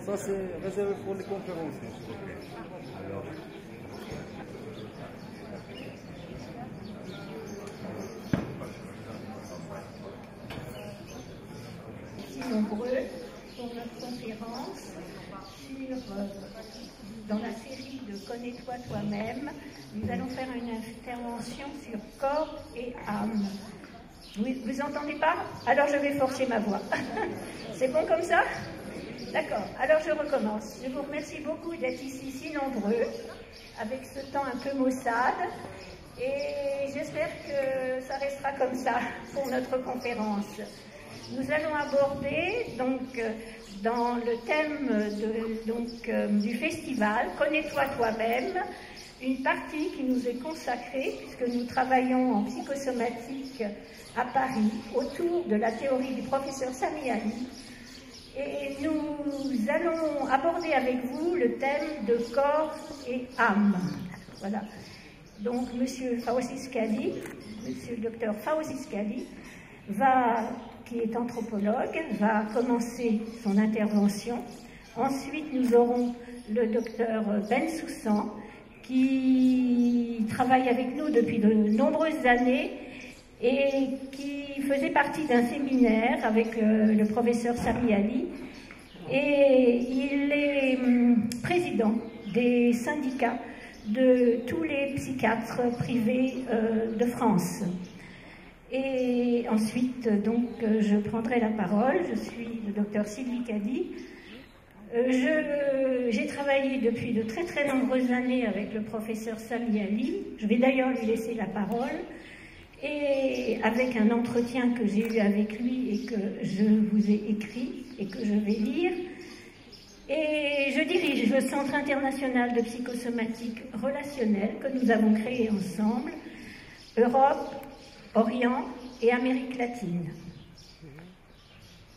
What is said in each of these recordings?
Ça, c'est réservé pour les conférences, s'il vous plaît. Alors. Nombreux pour notre conférence dans la série de Connais-toi toi-même. Nous allons faire une intervention sur corps et âme. Vous entendez pas? Alors je vais forcer ma voix. C'est bon comme ça? D'accord, alors je recommence. Je vous remercie beaucoup d'être ici si nombreux, avec ce temps un peu maussade, et j'espère que ça restera comme ça pour notre conférence. Nous allons aborder, dans le thème du festival « Connais-toi toi-même », une partie qui nous est consacrée, puisque nous travaillons en psychosomatique à Paris, autour de la théorie du professeur Sami Ali. Et nous allons aborder avec vous le thème de corps et âme. Voilà. Donc, Monsieur le docteur Fawzi Scali, qui est anthropologue, va commencer son intervention. Ensuite, nous aurons le docteur Ben Soussan, qui travaille avec nous depuis de nombreuses années et qui faisait partie d'un séminaire avec le professeur Sami Ali. Et il est président des syndicats de tous les psychiatres privés de France. Et ensuite, je prendrai la parole. Je suis le docteur Sylvie Cady. J'ai travaillé depuis de très très nombreuses années avec le professeur Sami Ali. Je vais d'ailleurs lui laisser la parole. Et avec un entretien que j'ai eu avec lui et que je vous ai écrit et que je vais lire. Et je dirige le Centre international de psychosomatique relationnelle que nous avons créé ensemble, Europe, Orient et Amérique latine.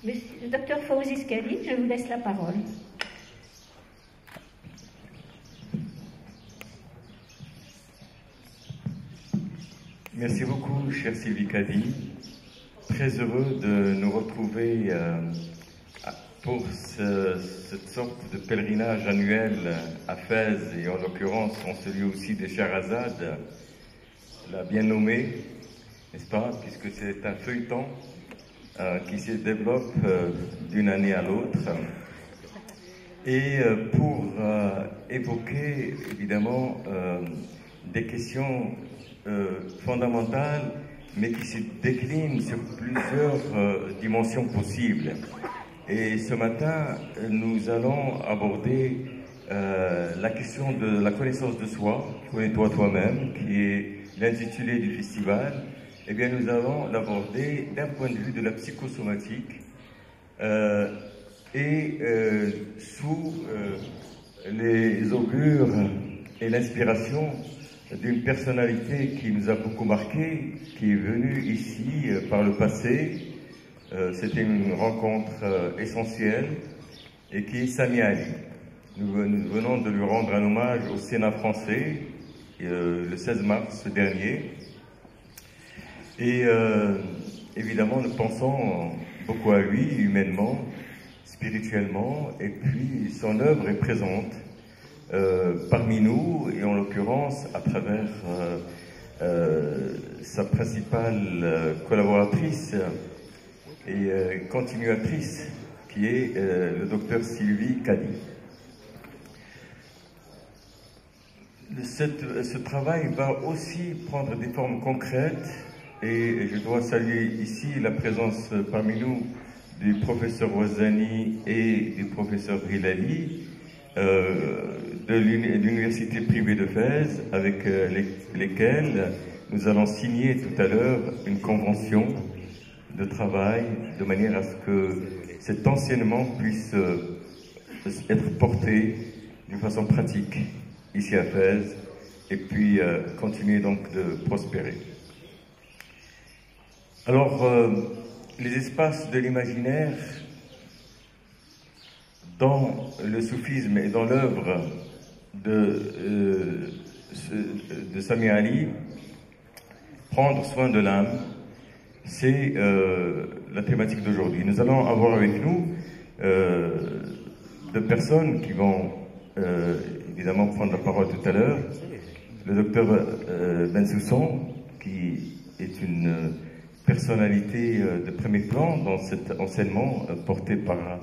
Monsieur le docteur Fawzi Scali, je vous laisse la parole. Merci beaucoup, chère Sylvie Cady. Très heureux de nous retrouver pour cette sorte de pèlerinage annuel à Fès, et en l'occurrence en celui aussi de Scheherazade, la bien nommée, n'est-ce pas, puisque c'est un feuilleton qui se développe d'une année à l'autre. Et pour évoquer évidemment des questions fondamentales, mais qui se déclinent sur plusieurs dimensions possibles. Et ce matin, nous allons aborder la question de la connaissance de soi, connais-toi toi-même, qui est l'intitulé du festival. Eh bien, nous allons l'aborder d'un point de vue de la psychosomatique sous les augures et l'inspiration d'une personnalité qui nous a beaucoup marqué, qui est venue ici par le passé. C'était une rencontre essentielle, et qui est Sami Ali. Nous venons de lui rendre un hommage au Sénat français le 16 mars dernier. Et évidemment, nous pensons beaucoup à lui, humainement, spirituellement, et puis son œuvre est présente parmi nous, et en l'occurrence à travers sa principale collaboratrice et continuatrice, qui est le docteur Sylvie Cady. Ce travail va aussi prendre des formes concrètes, et je dois saluer ici la présence parmi nous du professeur Ouazzani et du professeur Rilali de l'université privée de Fès, avec lesquels nous allons signer tout à l'heure une convention de travail, de manière à ce que cet enseignement puisse être porté d'une façon pratique ici à Fès, et puis continuer donc de prospérer. Alors, les espaces de l'imaginaire dans le soufisme et dans l'œuvre de Sami Ali, prendre soin de l'âme, c'est la thématique d'aujourd'hui. Nous allons avoir avec nous deux personnes qui vont évidemment prendre la parole tout à l'heure. Le docteur Bensoussan, qui est une personnalité de premier plan dans cet enseignement porté par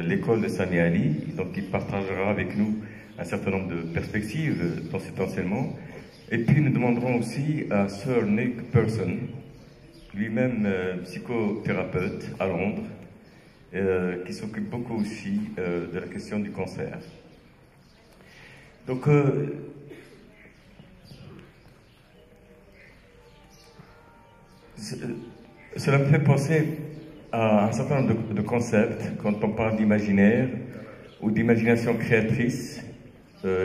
l'école de Sami Ali, donc il partagera avec nous un certain nombre de perspectives dans cet enseignement. Et puis nous demanderons aussi à Sir Nick Person, lui-même psychothérapeute à Londres, qui s'occupe beaucoup aussi de la question du cancer. Donc, cela me fait penser à un certain nombre de concepts quand on parle d'imaginaire ou d'imagination créatrice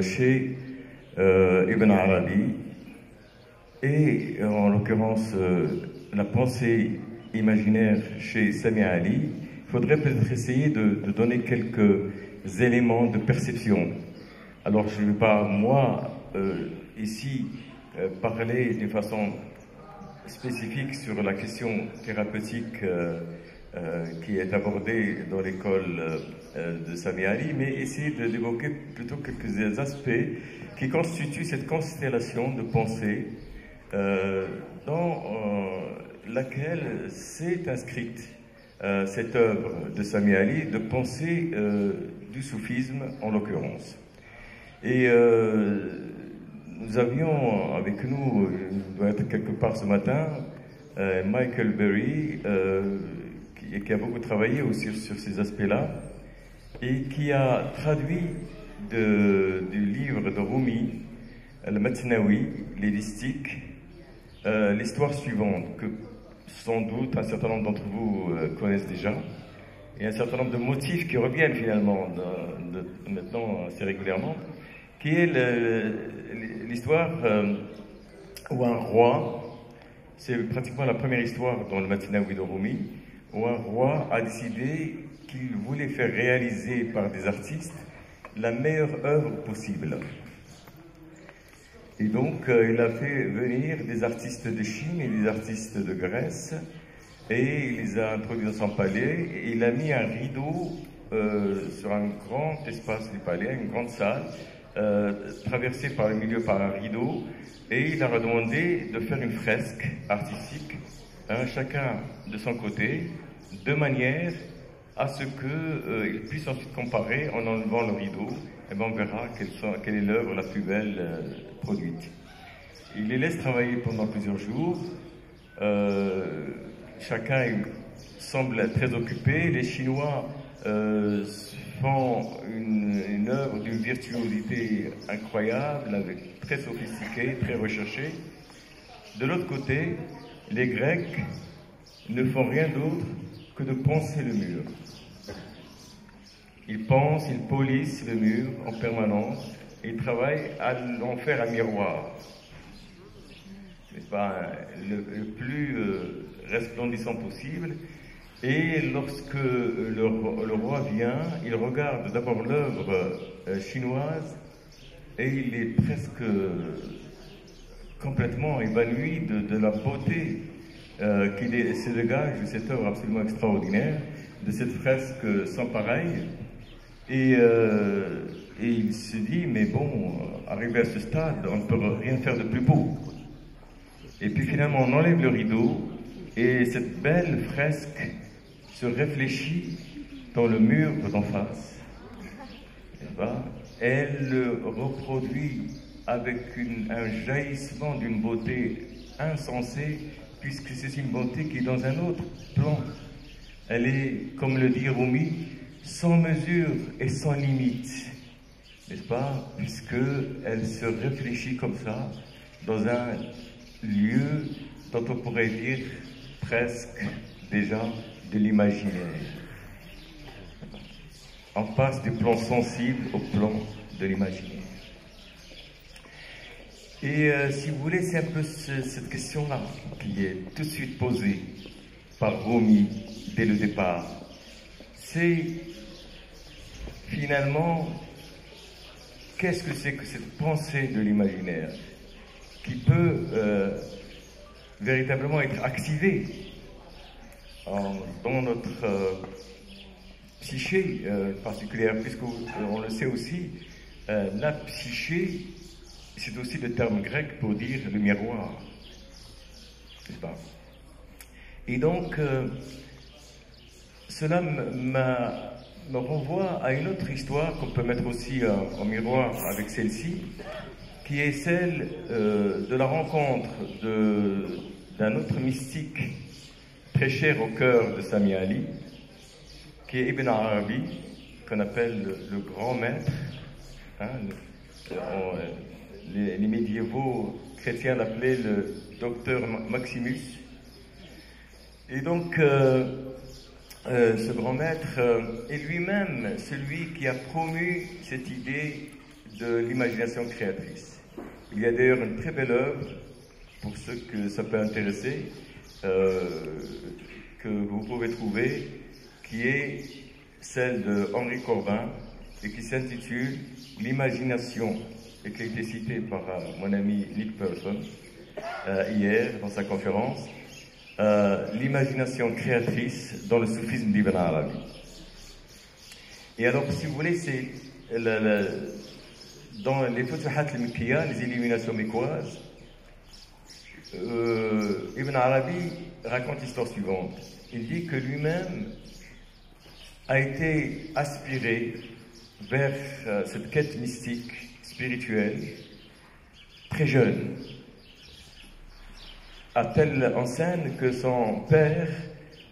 chez Ibn Arabi, et en l'occurrence la pensée imaginaire chez Sami Ali. Il faudrait peut-être essayer de donner quelques éléments de perception. Alors je ne vais pas, moi, ici, parler d'une façon spécifique sur la question thérapeutique qui est abordée dans l'école de Sami Ali, mais essayer d'évoquer plutôt quelques aspects qui constituent cette constellation de pensée dans laquelle s'est inscrite cette œuvre de Sami Ali, de pensée du soufisme en l'occurrence. Et nous avions avec nous, il doit être quelque part ce matin, Michael Berry, qui a beaucoup travaillé aussi sur ces aspects-là, et qui a traduit du livre de Rumi, le Matnawi, les Listiques, l'histoire suivante, que sans doute un certain nombre d'entre vous connaissent déjà, et un certain nombre de motifs qui reviennent finalement maintenant assez régulièrement, qui est l'histoire où un roi, c'est pratiquement la première histoire dans le Matnawi de Rumi, où un roi a décidé qu'il voulait faire réaliser par des artistes la meilleure œuvre possible. Et donc, il a fait venir des artistes de Chine et des artistes de Grèce, et il les a introduits dans son palais, et il a mis un rideau sur un grand espace du palais, une grande salle, traversée par le milieu par un rideau, et il leur a demandé de faire une fresque artistique, chacun de son côté, de manière à ce qu'ils puissent ensuite comparer en enlevant le rideau. Et bien on verra quelle est l'œuvre la plus belle produite. Il les laisse travailler pendant plusieurs jours. Chacun semble être très occupé. Les Chinois font une œuvre d'une virtuosité incroyable, très sophistiquée, très recherchée. De l'autre côté, les Grecs ne font rien d'autre que de poncer le mur. Ils pensent, ils polissent le mur en permanence et ils travaillent à en faire un miroir. C'est pas le plus resplendissant possible. Et lorsque le roi vient, il regarde d'abord l'œuvre chinoise et il est presque complètement évanoui de la beauté qui se dégage de cette œuvre absolument extraordinaire, de cette fresque sans pareil. Et il se dit, mais bon, arrivé à ce stade, on ne peut rien faire de plus beau. Et puis finalement, on enlève le rideau et cette belle fresque se réfléchit dans le mur d'en face. Elle le reproduit avec un jaillissement d'une beauté insensée, puisque c'est une beauté qui est dans un autre plan. Elle est, comme le dit Rumi, sans mesure et sans limite, n'est-ce pas? Puisqu'elle se réfléchit comme ça, dans un lieu dont on pourrait dire presque déjà de l'imaginaire. On passe du plan sensible au plan de l'imaginaire. Et si vous voulez, c'est un peu cette question-là qui est tout de suite posée par Rumi dès le départ. C'est finalement, qu'est-ce que c'est que cette pensée de l'imaginaire qui peut véritablement être activée dans notre psyché particulière, puisqu'on le sait aussi, la psyché, c'est aussi le terme grec pour dire le miroir, n'est-ce pas? Et donc, cela me renvoie à une autre histoire qu'on peut mettre aussi en miroir avec celle-ci, qui est celle de la rencontre d'un autre mystique très cher au cœur de Sami Ali, qui est Ibn Arabi, qu'on appelle le grand maître. Hein, les médiévaux chrétiens l'appelaient le docteur Maximus. Et donc, ce grand maître est lui-même celui qui a promu cette idée de l'imagination créatrice. Il y a d'ailleurs une très belle œuvre, pour ceux que ça peut intéresser, que vous pouvez trouver, qui est celle de Henri Corbin et qui s'intitule L'imagination, et qui a été citée par mon ami Nick Person hier dans sa conférence. L'imagination créatrice dans le soufisme d'Ibn Arabi. Et alors, si vous voulez, c'est dans les Futuhat al-Mikkiya, les illuminations mécoises, Ibn Arabi raconte l'histoire suivante. Il dit que lui-même a été aspiré vers cette quête mystique, spirituelle, très jeune, à telle enseigne que son père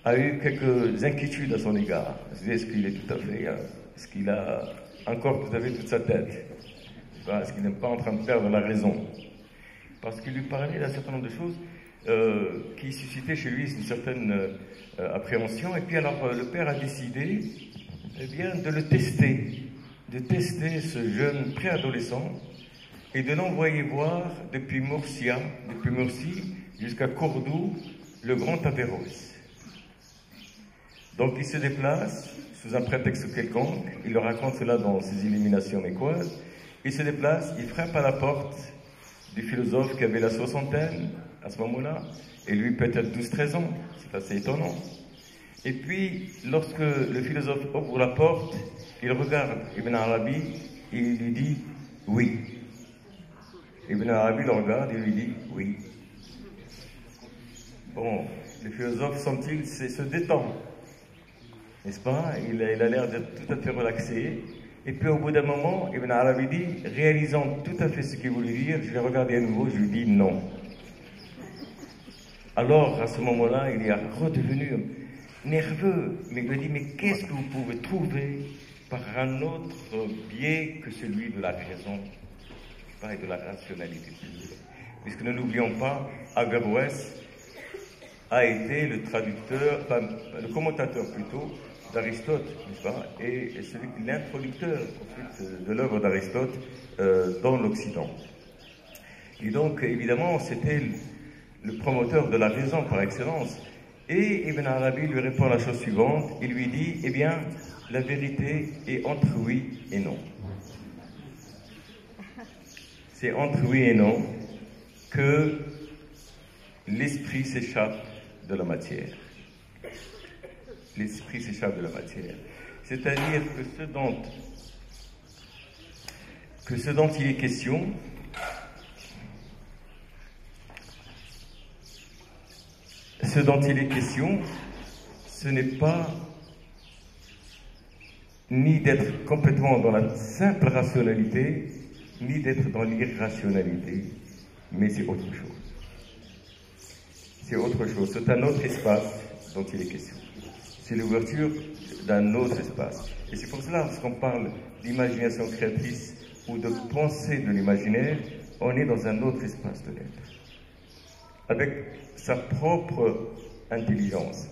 a eu quelques inquiétudes à son égard. Est-ce qu'il est tout à fait, est-ce qu'il a encore tout à fait toute sa tête? Est-ce qu'il n'est pas en train de perdre la raison? Parce qu'il lui parlait d'un certain nombre de choses qui suscitaient chez lui une certaine appréhension. Et puis alors le père a décidé bien, de le tester, de tester ce jeune préadolescent et de l'envoyer voir depuis Murcie jusqu'à Cordoue, le grand Averroès. Donc il se déplace sous un prétexte quelconque, il le raconte cela dans ses illuminations mécoises, il se déplace, il frappe à la porte du philosophe qui avait la soixantaine à ce moment-là, et lui peut-être 12-13 ans, c'est assez étonnant. Et puis, lorsque le philosophe ouvre la porte, il regarde Ibn Arabi et il lui dit « oui ». Ibn Arabi le regarde et lui dit « oui ». Bon, le philosophe, semble-t-il, se détend, n'est-ce pas? Il a l'air d'être tout à fait relaxé. Et puis au bout d'un moment, Ibn Arabi dit, réalisant tout à fait ce qu'il voulait dire, je l'ai regardé à nouveau, je lui dis non. Alors, à ce moment-là, il est redevenu nerveux, mais il me dit, mais qu'est-ce que vous pouvez trouver par un autre biais que celui de la raison, et de la rationalité? Puisque ne l'oublions pas, Averroès a été le traducteur, enfin, le commentateur plutôt, d'Aristote, n'est-ce pas, et l'introducteur ensuite de l'œuvre d'Aristote dans l'Occident. Et donc, évidemment, c'était le promoteur de la raison par excellence. Et Ibn Arabi lui répond la chose suivante, il lui dit, eh bien, la vérité est entre oui et non. C'est entre oui et non que l'esprit s'échappe de la matière. L'esprit s'échappe de la matière. C'est-à-dire que ce dont il est question, ce n'est pas ni d'être complètement dans la simple rationalité, ni d'être dans l'irrationalité, mais c'est autre chose. C'est autre chose, c'est un autre espace dont il est question. C'est l'ouverture d'un autre espace. Et c'est pour cela, lorsqu'on parle d'imagination créatrice ou de pensée de l'imaginaire, on est dans un autre espace de l'être. Avec sa propre intelligence,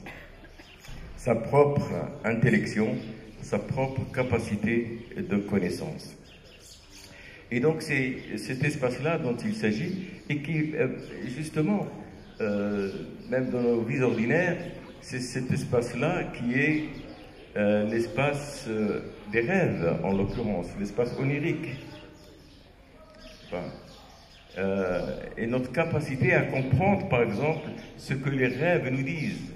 sa propre intellection, sa propre capacité de connaissance. Et donc c'est cet espace-là dont il s'agit et qui, justement, même dans nos vies ordinaires, c'est cet espace-là qui est l'espace des rêves, en l'occurrence, l'espace onirique. Enfin, et notre capacité à comprendre, par exemple, ce que les rêves nous disent.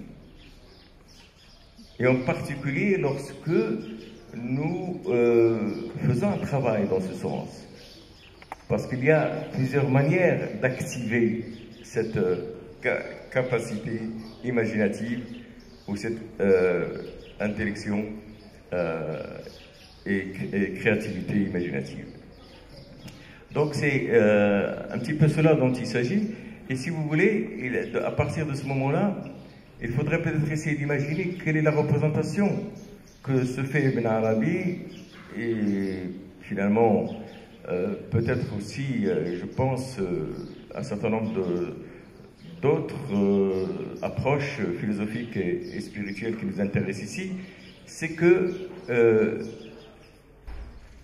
et en particulier lorsque nous faisons un travail dans ce sens. Parce qu'il y a plusieurs manières d'activer cette capacité imaginative ou cette intellection et créativité imaginative. Donc c'est un petit peu cela dont il s'agit. Et si vous voulez, à partir de ce moment-là, il faudrait peut-être essayer d'imaginer quelle est la représentation que se fait Ibn Arabi et finalement peut-être aussi, je pense, un certain nombre d'autres approches philosophiques et spirituelles qui nous intéressent ici. C'est que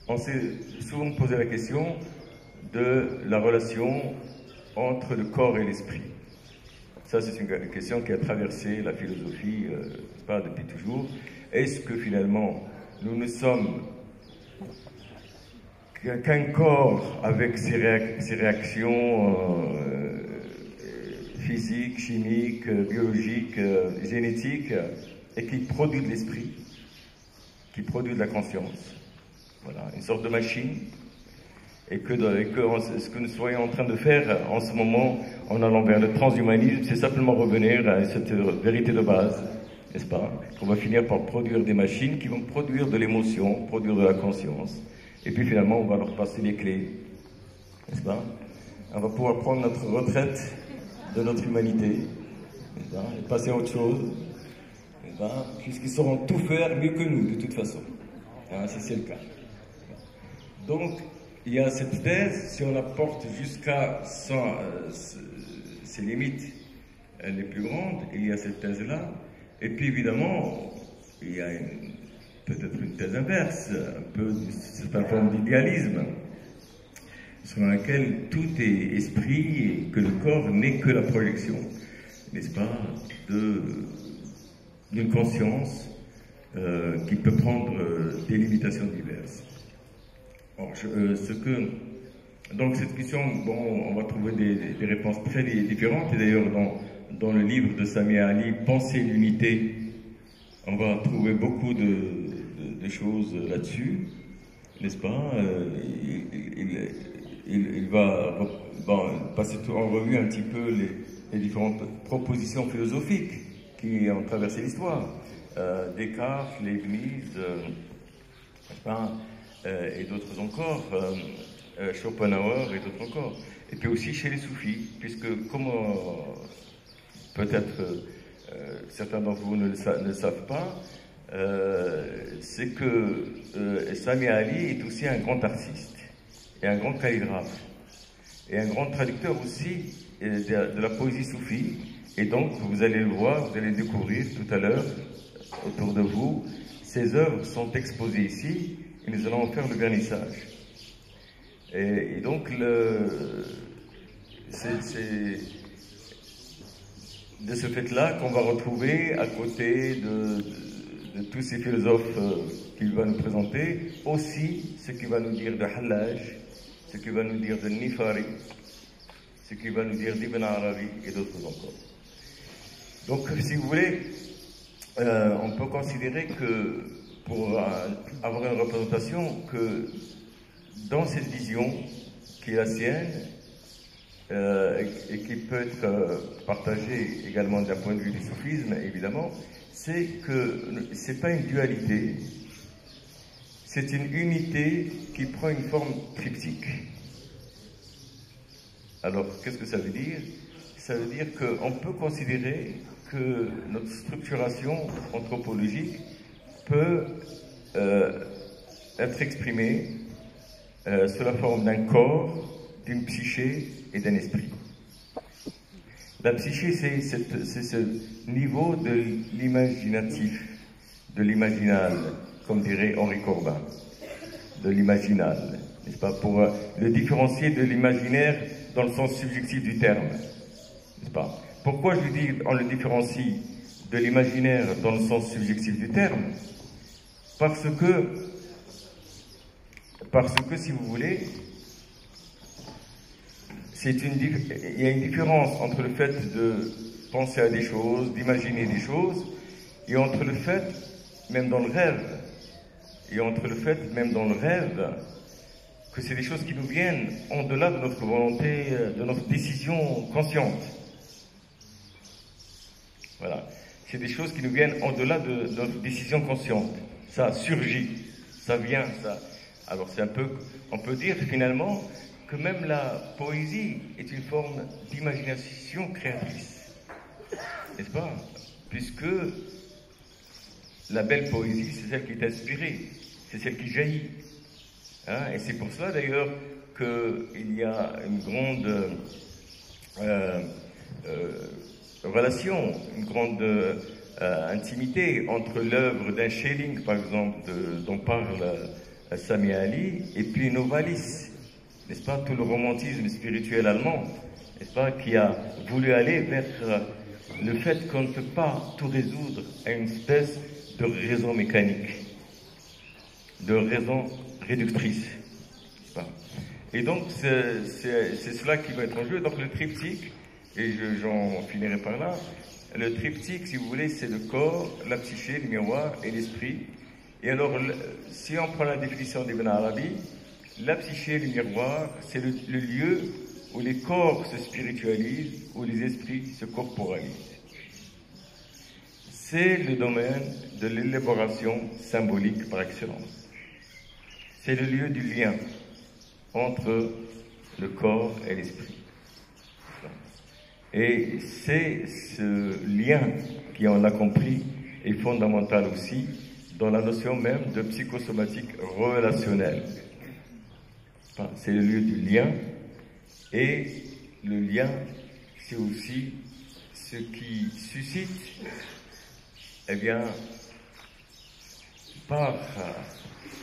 on s'est souvent posé la question de la relation entre le corps et l'esprit. Ça, c'est une question qui a traversé la philosophie, pas depuis toujours. Est-ce que finalement, nous ne sommes qu'un corps avec ses réactions physiques, chimiques, biologiques, génétiques, et qui produit de l'esprit, qui produit de la conscience. Voilà, une sorte de machine. Et que ce que nous soyons en train de faire en ce moment, en allant vers le transhumanisme, c'est simplement revenir à cette vérité de base, n'est-ce pas? Qu'on va finir par produire des machines qui vont produire de l'émotion, produire de la conscience. Et puis finalement, on va leur passer les clés, n'est-ce pas? On va pouvoir prendre notre retraite de notre humanité, n'est-ce pas? Et passer à autre chose, n'est-ce pas? Puisqu'ils sauront tout faire mieux que nous, de toute façon. Hein, si c'est le cas. Donc, il y a cette thèse, si on la porte jusqu'à ses limites les plus grandes, il y a cette thèse-là. Et puis évidemment, il y a peut-être une thèse inverse, un peu certaine forme d'idéalisme, selon laquelle tout est esprit et que le corps n'est que la projection, n'est-ce pas, d'une conscience qui peut prendre des limitations diverses. Or, donc cette question, bon, on va trouver des réponses très différentes, et d'ailleurs dans le livre de Sami Ali, Penser l'unité, on va trouver beaucoup de choses là-dessus, n'est-ce pas? Il va passer en revue un petit peu les différentes propositions philosophiques qui ont traversé l'histoire. Descartes, Leibniz, n'est-ce pas? Et d'autres encore, Schopenhauer et d'autres encore. Et puis aussi chez les soufis, puisque comme peut-être certains d'entre vous ne le savent pas, c'est que Sami Ali est aussi un grand artiste, et un grand calligraphe, et un grand traducteur aussi de la poésie soufie. Et donc, vous allez le voir, vous allez le découvrir tout à l'heure autour de vous. Ces œuvres sont exposées ici, et nous allons en faire le vernissage. Et donc, c'est de ce fait-là qu'on va retrouver, à côté de tous ces philosophes qu'il va nous présenter, aussi ce qu'il va nous dire de Hallaj, ce qu'il va nous dire de Nifari, ce qu'il va nous dire d'Ibn Arabi et d'autres encore. Donc, si vous voulez, on peut considérer que pour avoir une représentation, que dans cette vision qui est la sienne et qui peut être partagée également d'un point de vue du soufisme, évidemment, c'est que c'est pas une dualité, c'est une unité qui prend une forme triptyque. Alors, qu'est-ce que ça veut dire? Ça veut dire qu'on peut considérer que notre structuration anthropologique peut être exprimée sous la forme d'un corps, d'une psyché et d'un esprit. La psyché, c'est ce niveau de l'imaginatif, de l'imaginal, comme dirait Henri Corbin, de l'imaginal, n'est-ce pas, pour le différencier de l'imaginaire dans le sens subjectif du terme, n'est-ce pas? Pourquoi je dis on le différencie de l'imaginaire dans le sens subjectif du terme? Parce que, si vous voulez, il y a une différence entre le fait de penser à des choses, d'imaginer des choses, et entre le fait, même dans le rêve, que c'est des choses qui nous viennent en-delà de notre volonté, de notre décision consciente. Voilà. C'est des choses qui nous viennent au-delà de notre décision consciente. Ça surgit, ça vient, ça. Alors c'est un peu, on peut dire finalement que même la poésie est une forme d'imagination créatrice. N'est-ce pas? Puisque la belle poésie, c'est celle qui est inspirée, c'est celle qui jaillit. Hein? Et c'est pour cela d'ailleurs qu'il y a une grande relation, une grande intimité entre l'œuvre d'un Schelling, par exemple, dont parle Sami Ali, et puis Novalis, n'est-ce pas, tout le romantisme spirituel allemand, n'est-ce pas, qui a voulu aller vers le fait qu'on ne peut pas tout résoudre à une espèce de raison mécanique, de raison réductrice, n'est-ce pas. Et donc c'est cela qui va être en jeu. Donc le triptyque, et j'en finirai par là, le triptyque, si vous voulez, c'est le corps, la psyché, le miroir et l'esprit. Et alors, si on prend la définition d'Ibn Arabi, la psyché, le miroir, c'est le lieu où les corps se spiritualisent, où les esprits se corporalisent. C'est le domaine de l'élaboration symbolique par excellence. C'est le lieu du lien entre le corps et l'esprit. Et c'est ce lien qui, on l'a compris, est fondamental aussi dans la notion même de psychosomatique relationnelle. Enfin, c'est le lieu du lien, et le lien, c'est aussi ce qui suscite, eh bien, par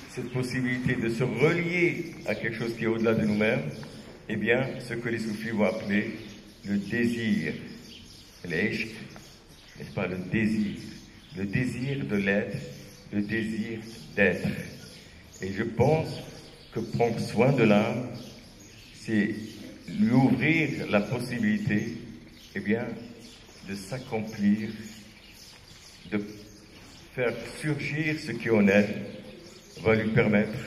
cette possibilité de se relier à quelque chose qui est au-delà de nous-mêmes, eh bien, ce que les soufis vont appeler le désir, l'ishq, n'est-ce pas, le désir de l'être, le désir d'être. Et je pense que prendre soin de l'âme, c'est lui ouvrir la possibilité, eh bien, de s'accomplir, de faire surgir ce qui en elle va lui permettre,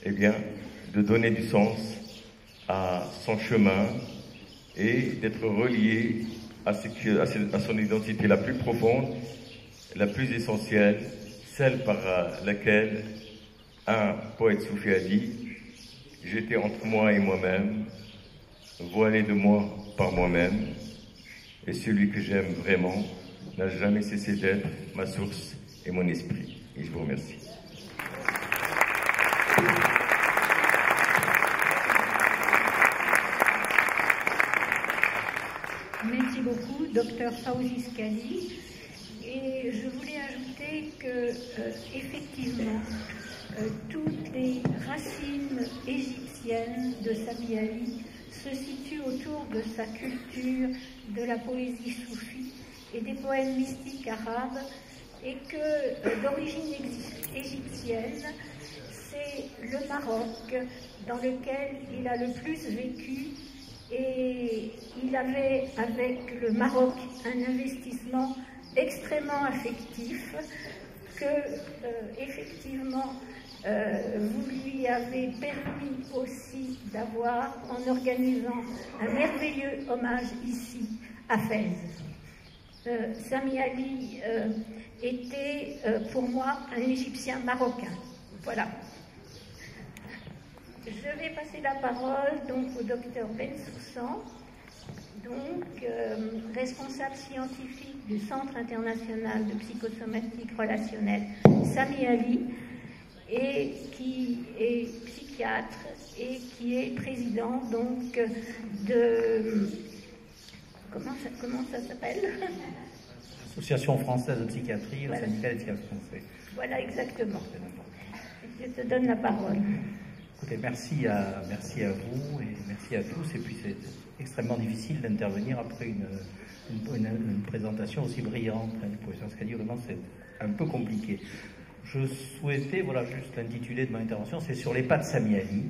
eh bien, de donner du sens à son chemin et d'être relié à son identité la plus profonde, la plus essentielle, celle par laquelle un poète soufi a dit « J'étais entre moi et moi-même, voilé de moi par moi-même, et celui que j'aime vraiment n'a jamais cessé d'être ma source et mon esprit. » Et je vous remercie. Merci beaucoup, Dr Fawzi Skali. Et je voulais ajouter que, effectivement, toutes les racines égyptiennes de Sami Ali se situent autour de sa culture, de la poésie soufie et des poèmes mystiques arabes, et que d'origine égyptienne, c'est le Maroc dans lequel il a le plus vécu, et il avait avec le Maroc un investissement extrêmement affectif que, effectivement, vous lui avez permis aussi d'avoir en organisant un merveilleux hommage ici à Fès. Sami Ali était pour moi un Égyptien marocain. Voilà. Je vais passer la parole donc au docteur Bensoussan, donc responsable scientifique du Centre international de psychosomatique relationnelle Sami Ali, et qui est psychiatre et qui est président donc de comment ça s'appelle? Association française de psychiatrie, voilà. Le syndicat des psychiatres français. Voilà, exactement. Je te donne la parole. Écoutez, merci à vous et merci à tous. Et puis c'est extrêmement difficile d'intervenir après une présentation aussi brillante du professeur Skali. Vraiment, c'est un peu compliqué. Je souhaitais, voilà, juste l'intitulé de mon intervention, c'est sur les pas de Sami Ali.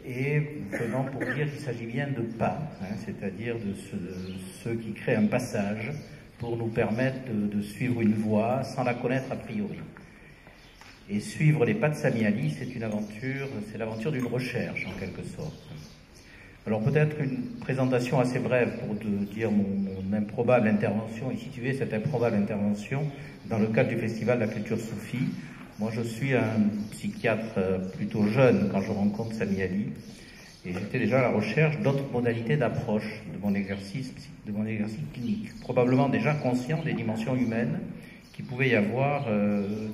Et venant pour dire qu'il s'agit bien de pas, hein, c'est-à-dire de ceux qui créent un passage pour nous permettre de suivre une voie sans la connaître a priori. Et suivre les pas de Sami Ali, c'est l'aventure d'une recherche en quelque sorte. Alors peut-être une présentation assez brève pour te dire mon improbable intervention et situer cette improbable intervention dans le cadre du Festival de la culture soufie. Moi je suis un psychiatre plutôt jeune quand je rencontre Sami Ali et j'étais déjà à la recherche d'autres modalités d'approche de mon exercice clinique, probablement déjà conscient des dimensions humaines qui pouvait y avoir,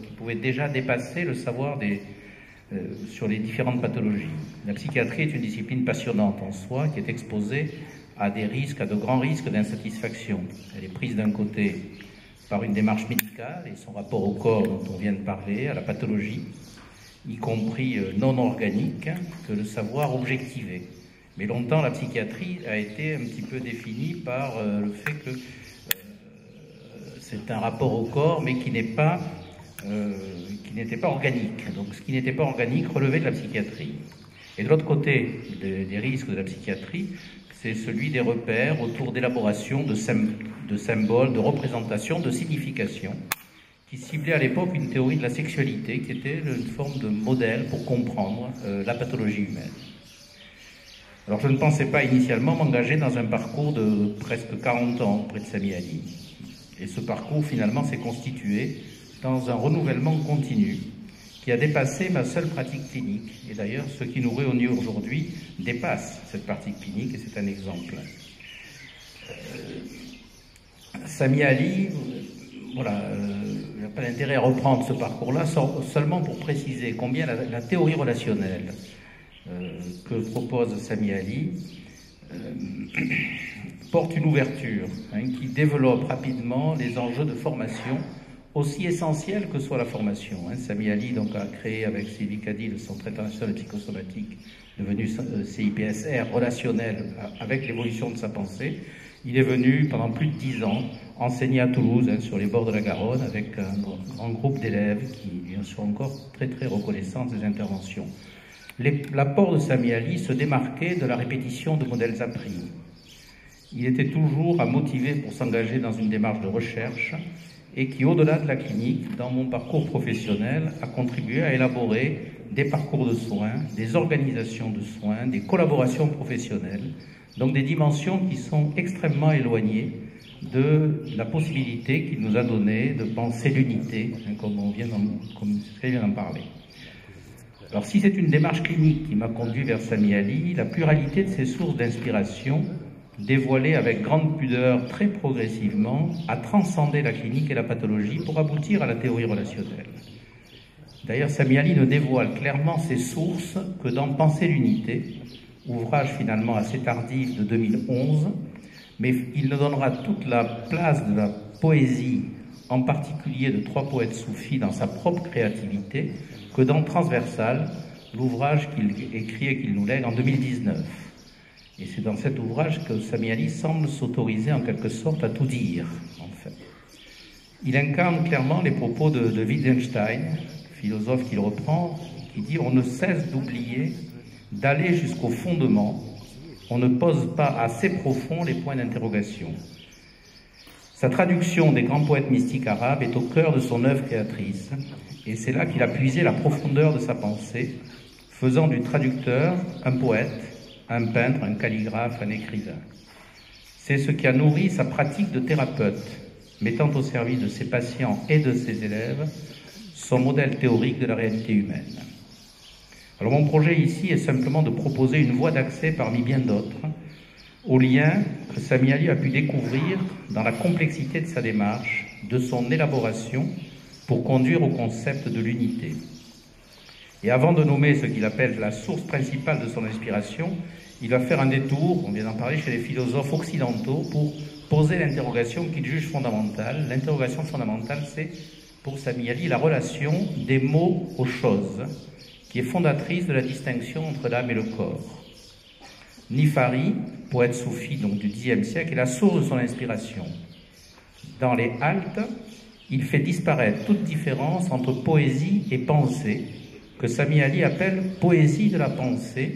qui pouvait déjà dépasser le savoir sur les différentes pathologies. La psychiatrie est une discipline passionnante en soi, qui est exposée à de grands risques d'insatisfaction. Elle est prise d'un côté par une démarche médicale et son rapport au corps dont on vient de parler, à la pathologie, y compris non organique, que le savoir objectivé. Mais longtemps, la psychiatrie a été un petit peu définie par le fait que c'est un rapport au corps, mais qui n'était pas organique. Donc ce qui n'était pas organique relevait de la psychiatrie. Et de l'autre côté des risques de la psychiatrie, c'est celui des repères autour d'élaboration de symboles, de représentations, de significations, qui ciblait à l'époque une théorie de la sexualité, qui était une forme de modèle pour comprendre la pathologie humaine. Alors je ne pensais pas initialement m'engager dans un parcours de presque 40 ans auprès de Sami Ali. Et ce parcours, finalement, s'est constitué dans un renouvellement continu qui a dépassé ma seule pratique clinique. Et d'ailleurs, ce qui nous réunit aujourd'hui dépasse cette pratique clinique, et c'est un exemple. Sami Ali, voilà, il n'y a pas d'intérêt à reprendre ce parcours-là, seulement pour préciser combien la théorie relationnelle que propose Sami Ali porte une ouverture qui développe rapidement les enjeux de formation, aussi essentiels que soit la formation. Sami Ali donc, a créé avec Sylvie Cady le Centre international de psychosomatique, devenu CIPSR, relationnel avec l'évolution de sa pensée. Il est venu pendant plus de 10 ans enseigner à Toulouse, sur les bords de la Garonne, avec un grand groupe d'élèves qui en sont encore très très reconnaissants de ses interventions. L'apport de Sami Ali se démarquait de la répétition de modèles appris. Il était toujours à motiver pour s'engager dans une démarche de recherche et qui, au-delà de la clinique, dans mon parcours professionnel, a contribué à élaborer des parcours de soins, des organisations de soins, des collaborations professionnelles, donc des dimensions qui sont extrêmement éloignées de la possibilité qu'il nous a donnée de penser l'unité, comme je viens d'en parler. Alors si c'est une démarche clinique qui m'a conduit vers Sami Ali, la pluralité de ses sources d'inspiration, dévoilée avec grande pudeur très progressivement, a transcendé la clinique et la pathologie pour aboutir à la théorie relationnelle. D'ailleurs, Sami Ali ne dévoile clairement ses sources que dans Penser l'unité, ouvrage finalement assez tardif de 2011, mais il ne donnera toute la place de la poésie, en particulier de 3 poètes soufis dans sa propre créativité, que dans Transversal, l'ouvrage qu'il écrit et qu'il nous lègue en 2019. Et c'est dans cet ouvrage que Sami Ali semble s'autoriser en quelque sorte à tout dire, en fait. Il incarne clairement les propos de Wittgenstein, philosophe qu'il reprend, qui dit « On ne cesse d'oublier, d'aller jusqu'au fondement, on ne pose pas assez profond les points d'interrogation. » Sa traduction des grands poètes mystiques arabes est au cœur de son œuvre créatrice, et c'est là qu'il a puisé la profondeur de sa pensée, faisant du traducteur un poète, un peintre, un calligraphe, un écrivain. C'est ce qui a nourri sa pratique de thérapeute, mettant au service de ses patients et de ses élèves son modèle théorique de la réalité humaine. Alors mon projet ici est simplement de proposer une voie d'accès parmi bien d'autres au lien que Sami Ali a pu découvrir dans la complexité de sa démarche, de son élaboration pour conduire au concept de l'unité. Et avant de nommer ce qu'il appelle la source principale de son inspiration, il va faire un détour, on vient d'en parler, chez les philosophes occidentaux pour poser l'interrogation qu'il juge fondamentale. L'interrogation fondamentale, c'est, pour Sami Ali, la relation des mots aux choses, qui est fondatrice de la distinction entre l'âme et le corps. Nifari, poète soufi donc du Xe siècle, est la source de son inspiration. Dans les haltes, il fait disparaître toute différence entre poésie et pensée, que Sami Ali appelle poésie de la pensée,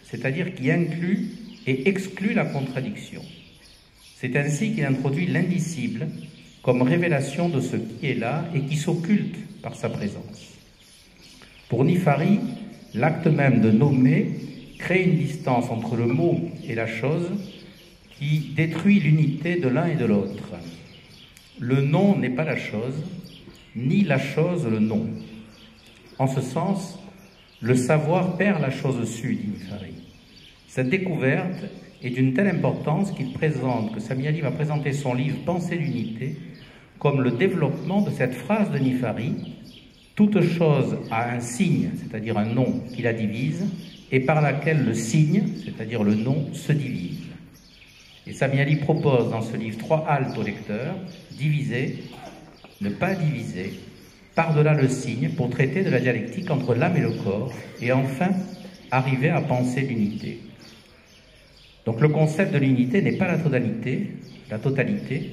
c'est-à-dire qui inclut et exclut la contradiction. C'est ainsi qu'il introduit l'indicible comme révélation de ce qui est là et qui s'occulte par sa présence. Pour Nifari, l'acte même de nommer crée une distance entre le mot et la chose qui détruit l'unité de l'un et de l'autre. Le nom n'est pas la chose, ni la chose le nom. En ce sens, le savoir perd la chose sue, dit Nifari. Cette découverte est d'une telle importance que Samiali va présenter son livre « Pensée d'unité » comme le développement de cette phrase de Nifari « Toute chose a un signe, c'est-à-dire un nom, qui la divise, et par laquelle le signe, c'est-à-dire le nom, se divise. » Et Samiali propose dans ce livre 3 haltes au lecteur, diviser, ne pas diviser, par-delà le signe, pour traiter de la dialectique entre l'âme et le corps, et enfin arriver à penser l'unité. Donc le concept de l'unité n'est pas la totalité,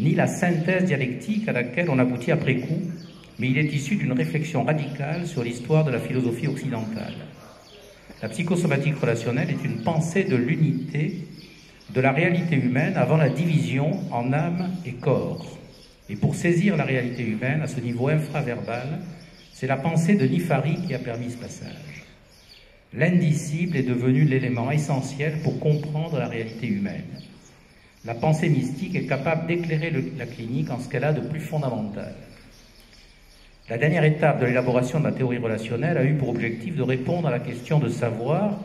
ni la synthèse dialectique à laquelle on aboutit après coup, mais il est issu d'une réflexion radicale sur l'histoire de la philosophie occidentale. La psychosomatique relationnelle est une pensée de l'unité de la réalité humaine avant la division en âme et corps. Et pour saisir la réalité humaine à ce niveau infraverbal, c'est la pensée de Nifari qui a permis ce passage. L'indicible est devenu l'élément essentiel pour comprendre la réalité humaine. La pensée mystique est capable d'éclairer la clinique en ce qu'elle a de plus fondamental. La dernière étape de l'élaboration de la théorie relationnelle a eu pour objectif de répondre à la question de savoir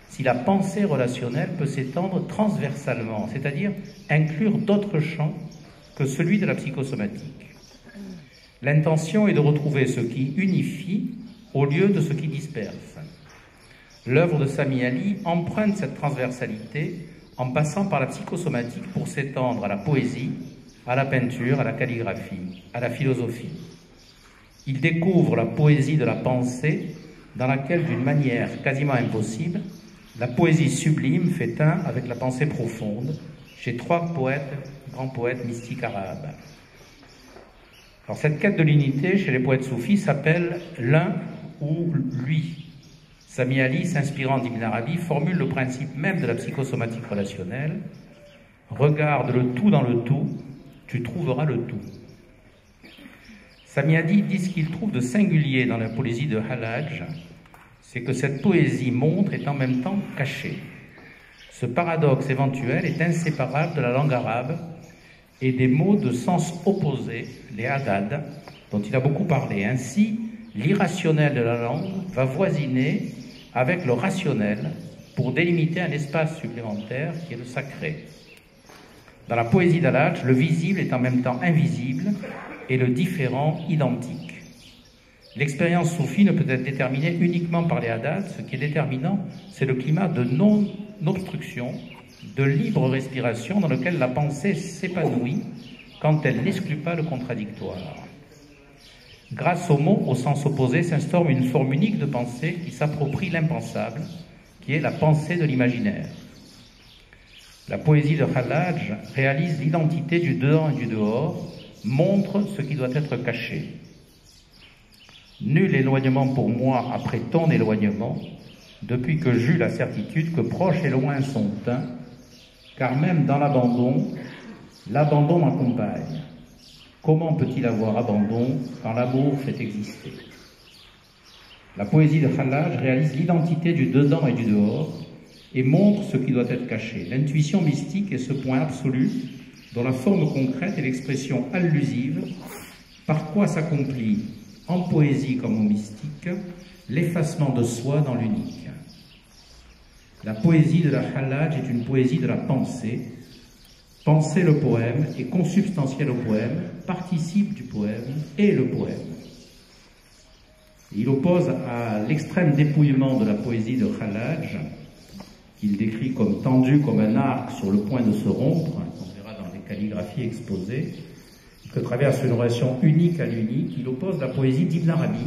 si la pensée relationnelle peut s'étendre transversalement, c'est-à-dire inclure d'autres champs que celui de la psychosomatique. L'intention est de retrouver ce qui unifie au lieu de ce qui disperse. L'œuvre de Samiali emprunte cette transversalité en passant par la psychosomatique pour s'étendre à la poésie, à la peinture, à la calligraphie, à la philosophie. Il découvre la poésie de la pensée dans laquelle, d'une manière quasiment impossible, la poésie sublime fait un avec la pensée profonde chez 3 grands poètes mystiques arabes. Alors cette quête de l'unité chez les poètes soufis s'appelle l'un ou lui. Samiali, s'inspirant d'Ibn Arabi, formule le principe même de la psychosomatique relationnelle. Regarde le tout dans le tout, tu trouveras le tout. Samiali dit ce qu'il trouve de singulier dans la poésie de Hallaj, c'est que cette poésie montre est en même temps cachée. Ce paradoxe éventuel est inséparable de la langue arabe et des mots de sens opposé, les hadad, dont il a beaucoup parlé. Ainsi, l'irrationnel de la langue va voisiner avec le rationnel pour délimiter un espace supplémentaire qui est le sacré. Dans la poésie d'Hallaj, le visible est en même temps invisible et le différent identique. L'expérience soufie ne peut être déterminée uniquement par les hadad. Ce qui est déterminant, c'est le climat de non-obstruction, de libre respiration dans lequel la pensée s'épanouit quand elle n'exclut pas le contradictoire. Grâce aux mots au sens opposé s'instaure une forme unique de pensée qui s'approprie l'impensable, qui est la pensée de l'imaginaire. La poésie de Hallaj réalise l'identité du dedans et du dehors, montre ce qui doit être caché. Nul éloignement pour moi après ton éloignement, depuis que j'eus la certitude que proche et loin sont un, car même dans l'abandon m'accompagne. Comment peut-il avoir abandon quand l'amour fait exister? La poésie de Hallaj réalise l'identité du dedans et du dehors et montre ce qui doit être caché. L'intuition mystique est ce point absolu dont la forme concrète est l'expression allusive par quoi s'accomplit, en poésie comme en mystique, l'effacement de soi dans l'unique. La poésie de la Hallaj est une poésie de la pensée. Penser le poème et consubstantiel au poème, participe du poème et le poème. Il oppose à l'extrême dépouillement de la poésie de Hallaj, qu'il décrit comme tendu comme un arc sur le point de se rompre, on verra dans les calligraphies exposées, que traverse une relation unique à l'unique, il oppose la poésie d'Ibn Arabi,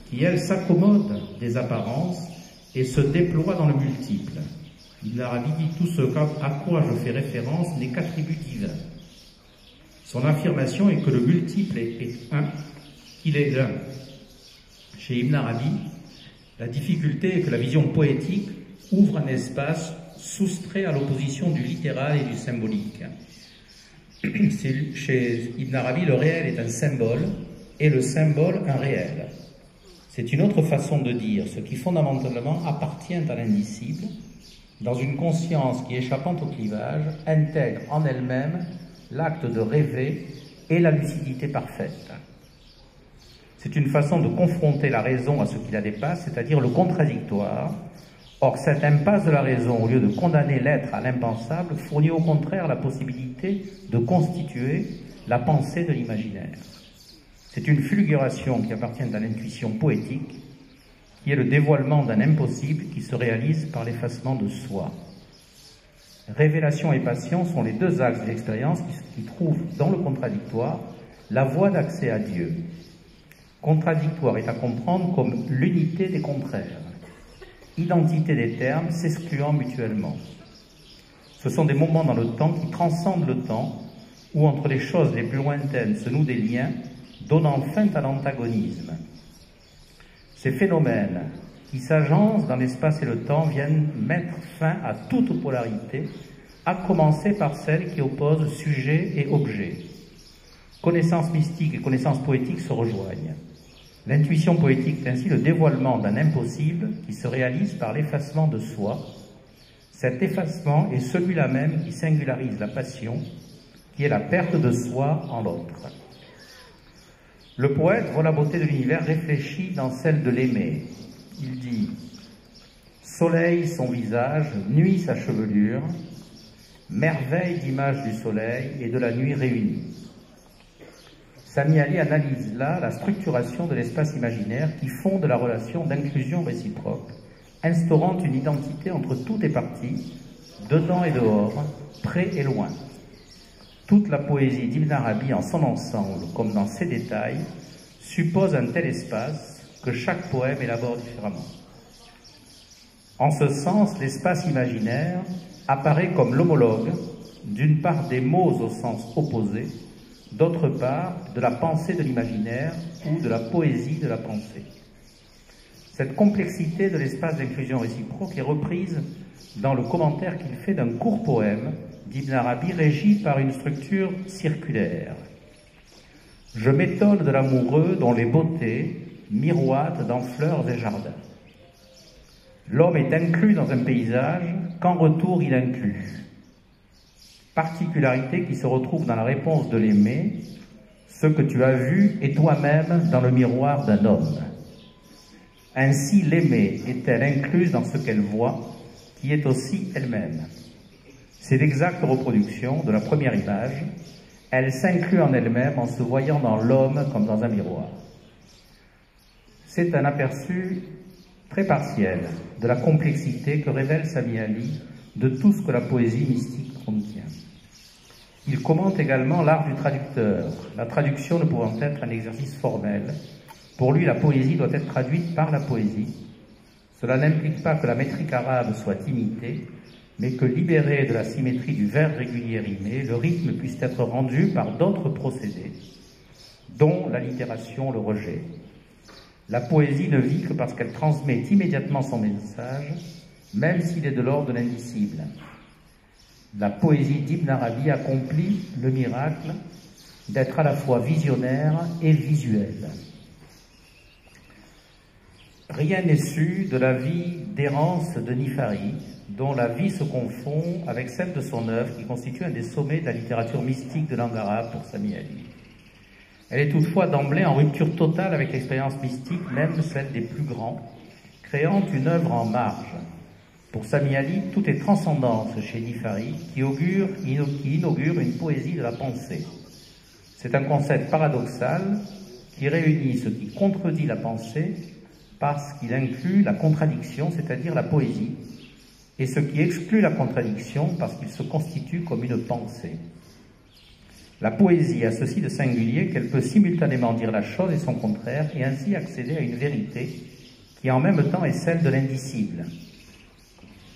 qui elle s'accommode des apparences et se déploie dans le multiple. Ibn Arabi dit tout ce à quoi je fais référence n'est qu'attribut divin. Son affirmation est que le multiple est un, qu'il est l'un. Chez Ibn Arabi, la difficulté est que la vision poétique ouvre un espace soustrait à l'opposition du littéral et du symbolique. Chez Ibn Arabi, le réel est un symbole et le symbole un réel. C'est une autre façon de dire ce qui fondamentalement appartient à l'indicible, dans une conscience qui, échappant au clivage, intègre en elle-même l'acte de rêver et la lucidité parfaite. C'est une façon de confronter la raison à ce qui la dépasse, c'est-à-dire le contradictoire. Or, cette impasse de la raison, au lieu de condamner l'être à l'impensable, fournit au contraire la possibilité de constituer la pensée de l'imaginaire. C'est une fulguration qui appartient à l'intuition poétique, qui est le dévoilement d'un impossible qui se réalise par l'effacement de soi. Révélation et passion sont les deux axes de l'expérience qui trouvent dans le contradictoire la voie d'accès à Dieu. Contradictoire est à comprendre comme l'unité des contraires, identité des termes s'excluant mutuellement. Ce sont des moments dans le temps qui transcendent le temps, où entre les choses les plus lointaines se nouent des liens, donnant fin à l'antagonisme. Ces phénomènes qui s'agencent dans l'espace et le temps viennent mettre fin à toute polarité, à commencer par celle qui oppose sujet et objet. Connaissance mystique et connaissance poétique se rejoignent. L'intuition poétique est ainsi le dévoilement d'un impossible qui se réalise par l'effacement de soi. Cet effacement est celui-là même qui singularise la passion, qui est la perte de soi en l'autre. Le poète voit la beauté de l'univers réfléchie dans celle de l'aimer. Il dit « Soleil son visage, nuit sa chevelure, merveille d'image du soleil et de la nuit réunie. » Sami Ali analyse là la structuration de l'espace imaginaire qui fonde la relation d'inclusion réciproque, instaurant une identité entre tout et partie, dedans et dehors, près et loin. Toute la poésie d'Ibn Arabi en son ensemble, comme dans ses détails, suppose un tel espace que chaque poème élabore différemment. En ce sens, l'espace imaginaire apparaît comme l'homologue, d'une part des mots au sens opposé, d'autre part de la pensée de l'imaginaire ou de la poésie de la pensée. Cette complexité de l'espace d'inclusion réciproque est reprise dans le commentaire qu'il fait d'un court poème d'Ibn Arabi régi par une structure circulaire. « Je m'étonne de l'amoureux dont les beautés miroitent dans fleurs et jardins. L'homme est inclus dans un paysage qu'en retour il inclut. Particularité qui se retrouve dans la réponse de l'aimé, ce que tu as vu est toi-même dans le miroir d'un homme. Ainsi l'aimée est-elle incluse dans ce qu'elle voit, qui est aussi elle-même. C'est l'exacte reproduction de la première image. Elle s'inclut en elle-même en se voyant dans l'homme comme dans un miroir. C'est un aperçu très partiel de la complexité que révèle Sami Ali de tout ce que la poésie mystique contient. Il commente également l'art du traducteur, la traduction ne pouvant être un exercice formel. Pour lui, la poésie doit être traduite par la poésie. Cela n'implique pas que la métrique arabe soit imitée, mais que libéré de la symétrie du vers régulier rimé, le rythme puisse être rendu par d'autres procédés, dont l'allitération, le rejet. La poésie ne vit que parce qu'elle transmet immédiatement son message, même s'il est de l'ordre de l'indicible. La poésie d'Ibn Arabi accomplit le miracle d'être à la fois visionnaire et visuelle. Rien n'est su de la vie d'errance de Nifari, dont la vie se confond avec celle de son œuvre, qui constitue un des sommets de la littérature mystique de langue arabe pour Sami Ali. Elle est toutefois d'emblée en rupture totale avec l'expérience mystique, même celle des plus grands, créant une œuvre en marge. Pour Sami Ali, tout est transcendance chez Nifari, qui inaugure une poésie de la pensée. C'est un concept paradoxal qui réunit ce qui contredit la pensée parce qu'il inclut la contradiction, c'est-à-dire la poésie, et ce qui exclut la contradiction parce qu'il se constitue comme une pensée. La poésie a ceci de singulier qu'elle peut simultanément dire la chose et son contraire, et ainsi accéder à une vérité qui en même temps est celle de l'indicible.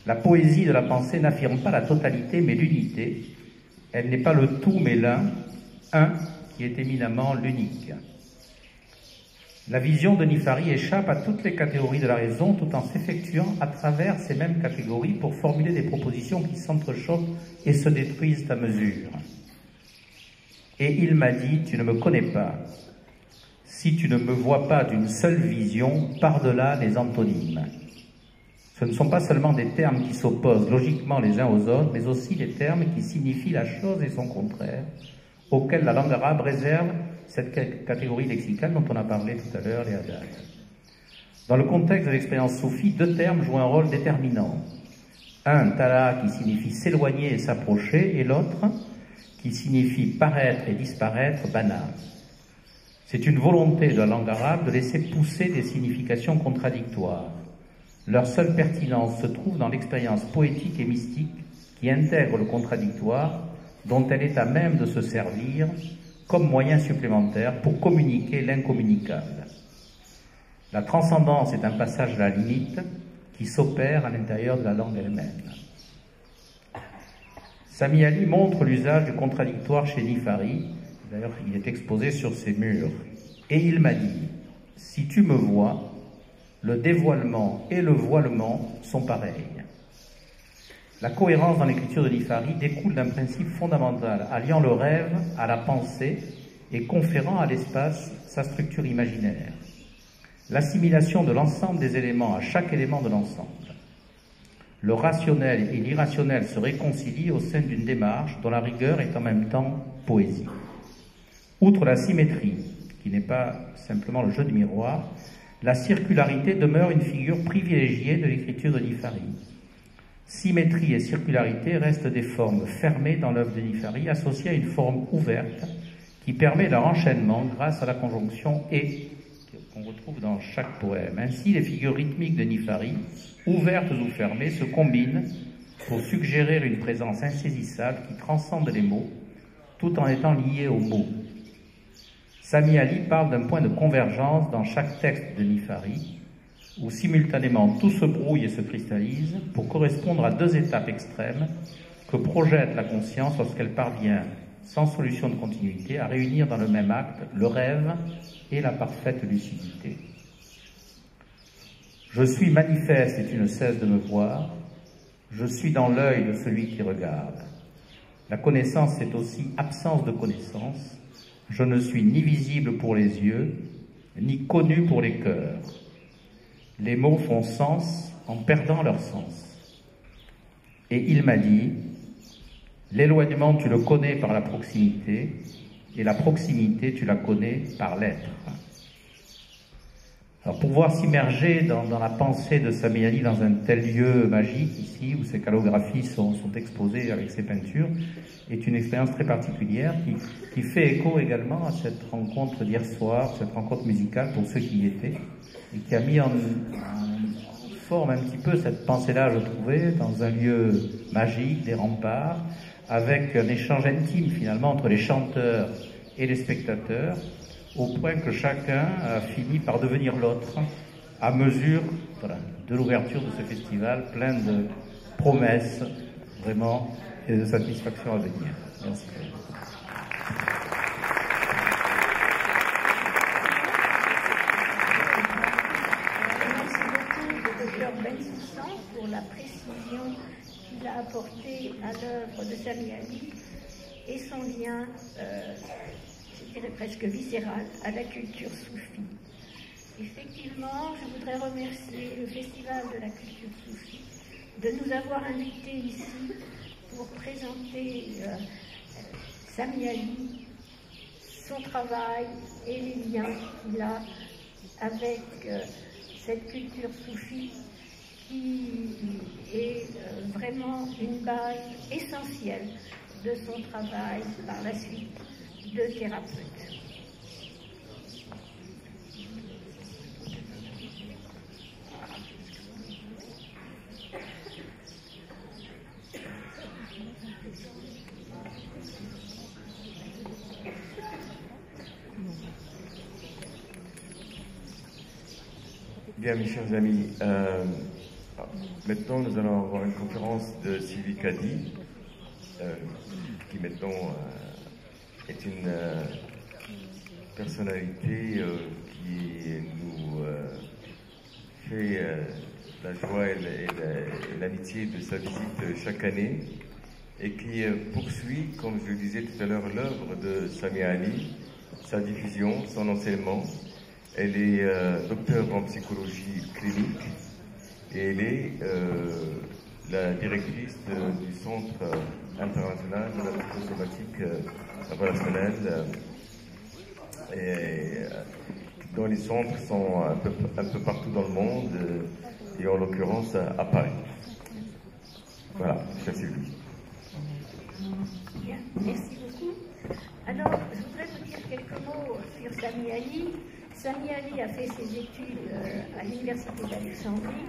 La poésie de la pensée n'affirme pas la totalité mais l'unité. Elle n'est pas le tout mais l'un, un qui est éminemment l'unique. La vision de Nifari échappe à toutes les catégories de la raison tout en s'effectuant à travers ces mêmes catégories pour formuler des propositions qui s'entrechoquent et se détruisent à mesure. Et il m'a dit, tu ne me connais pas. Si tu ne me vois pas d'une seule vision, par-delà les antonymes. Ce ne sont pas seulement des termes qui s'opposent logiquement les uns aux autres, mais aussi des termes qui signifient la chose et son contraire, auxquels la langue arabe réserve cette catégorie lexicale dont on a parlé tout à l'heure, les adad. Dans le contexte de l'expérience soufie, deux termes jouent un rôle déterminant. Un, tala, qui signifie s'éloigner et s'approcher, et l'autre, qui signifie paraître et disparaître, bana. C'est une volonté de la langue arabe de laisser pousser des significations contradictoires. Leur seule pertinence se trouve dans l'expérience poétique et mystique qui intègre le contradictoire, dont elle est à même de se servir comme moyen supplémentaire pour communiquer l'incommunicable. La transcendance est un passage à la limite qui s'opère à l'intérieur de la langue elle-même. Sami Ali montre l'usage du contradictoire chez Nifari, d'ailleurs il est exposé sur ses murs, et il m'a dit, si tu me vois, le dévoilement et le voilement sont pareils. La cohérence dans l'écriture de Nifari découle d'un principe fondamental, alliant le rêve à la pensée et conférant à l'espace sa structure imaginaire. L'assimilation de l'ensemble des éléments à chaque élément de l'ensemble. Le rationnel et l'irrationnel se réconcilient au sein d'une démarche dont la rigueur est en même temps poésie. Outre la symétrie, qui n'est pas simplement le jeu de miroir, la circularité demeure une figure privilégiée de l'écriture de Nifari. Symétrie et circularité restent des formes fermées dans l'œuvre de Nifari, associées à une forme ouverte qui permet leur enchaînement grâce à la conjonction « et » qu'on retrouve dans chaque poème. Ainsi, les figures rythmiques de Nifari, ouvertes ou fermées, se combinent pour suggérer une présence insaisissable qui transcende les mots, tout en étant liée aux mots. Sami Ali parle d'un point de convergence dans chaque texte de Nifari, où simultanément tout se brouille et se cristallise pour correspondre à deux étapes extrêmes que projette la conscience lorsqu'elle parvient, sans solution de continuité, à réunir dans le même acte le rêve et la parfaite lucidité. Je suis manifeste et tu ne cesses de me voir, je suis dans l'œil de celui qui regarde. La connaissance, c'est aussi absence de connaissance. Je ne suis ni visible pour les yeux, ni connu pour les cœurs. Les mots font sens en perdant leur sens. Et il m'a dit, l'éloignement tu le connais par la proximité, et la proximité tu la connais par l'être. Alors pour pouvoir s'immerger dans la pensée de Sami Ali dans un tel lieu magique ici, où ses calligraphies sont exposées avec ses peintures, est une expérience très particulière qui fait écho également à cette rencontre d'hier soir, cette rencontre musicale pour ceux qui y étaient, et qui a mis en forme un petit peu cette pensée-là, je trouvais, dans un lieu magique, des remparts, avec un échange intime finalement entre les chanteurs et les spectateurs, au point que chacun a fini par devenir l'autre à mesure de l'ouverture de ce festival plein de promesses vraiment et de satisfaction à venir. Merci. Pour la précision qu'il a apportée à l'œuvre de Sami Ali et son lien, je dirais presque viscéral, à la culture soufie. Effectivement, je voudrais remercier le Festival de la culture soufie de nous avoir invités ici pour présenter Sami Ali, son travail et les liens qu'il a avec cette culture soufie qui est vraiment une base essentielle de son travail par la suite de thérapeute. Bien, mes chers amis, maintenant nous allons avoir une conférence de Sylvie Cady, qui maintenant est une personnalité qui nous fait la joie et l'amitié de sa visite chaque année. et qui poursuit, comme je le disais tout à l'heure, l'œuvre de Samia Ali, sa diffusion, son enseignement. Elle est docteure en psychologie clinique et elle est la directrice du Centre international de la psychosomatique relationnelle, dont les centres sont un peu partout dans le monde, et en l'occurrence à Paris. Voilà, chère Sylvie. Bien, merci beaucoup. Alors, je voudrais vous dire quelques mots sur Samia Ali. Samia Ali a fait ses études à l'Université d'Alexandrie,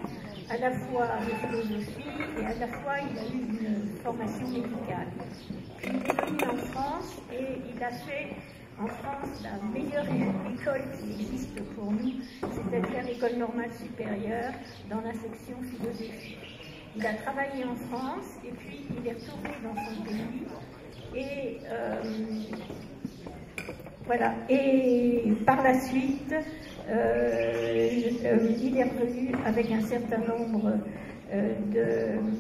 à la fois de philosophie et à la fois il a eu une formation médicale. Puis il est venu en France et il a fait en France la meilleure école qui existe pour nous, c'est-à-dire l'école normale supérieure dans la section philosophie. Il a travaillé en France et puis il est retourné dans son pays et voilà. Et par la suite, il est revenu avec un certain nombre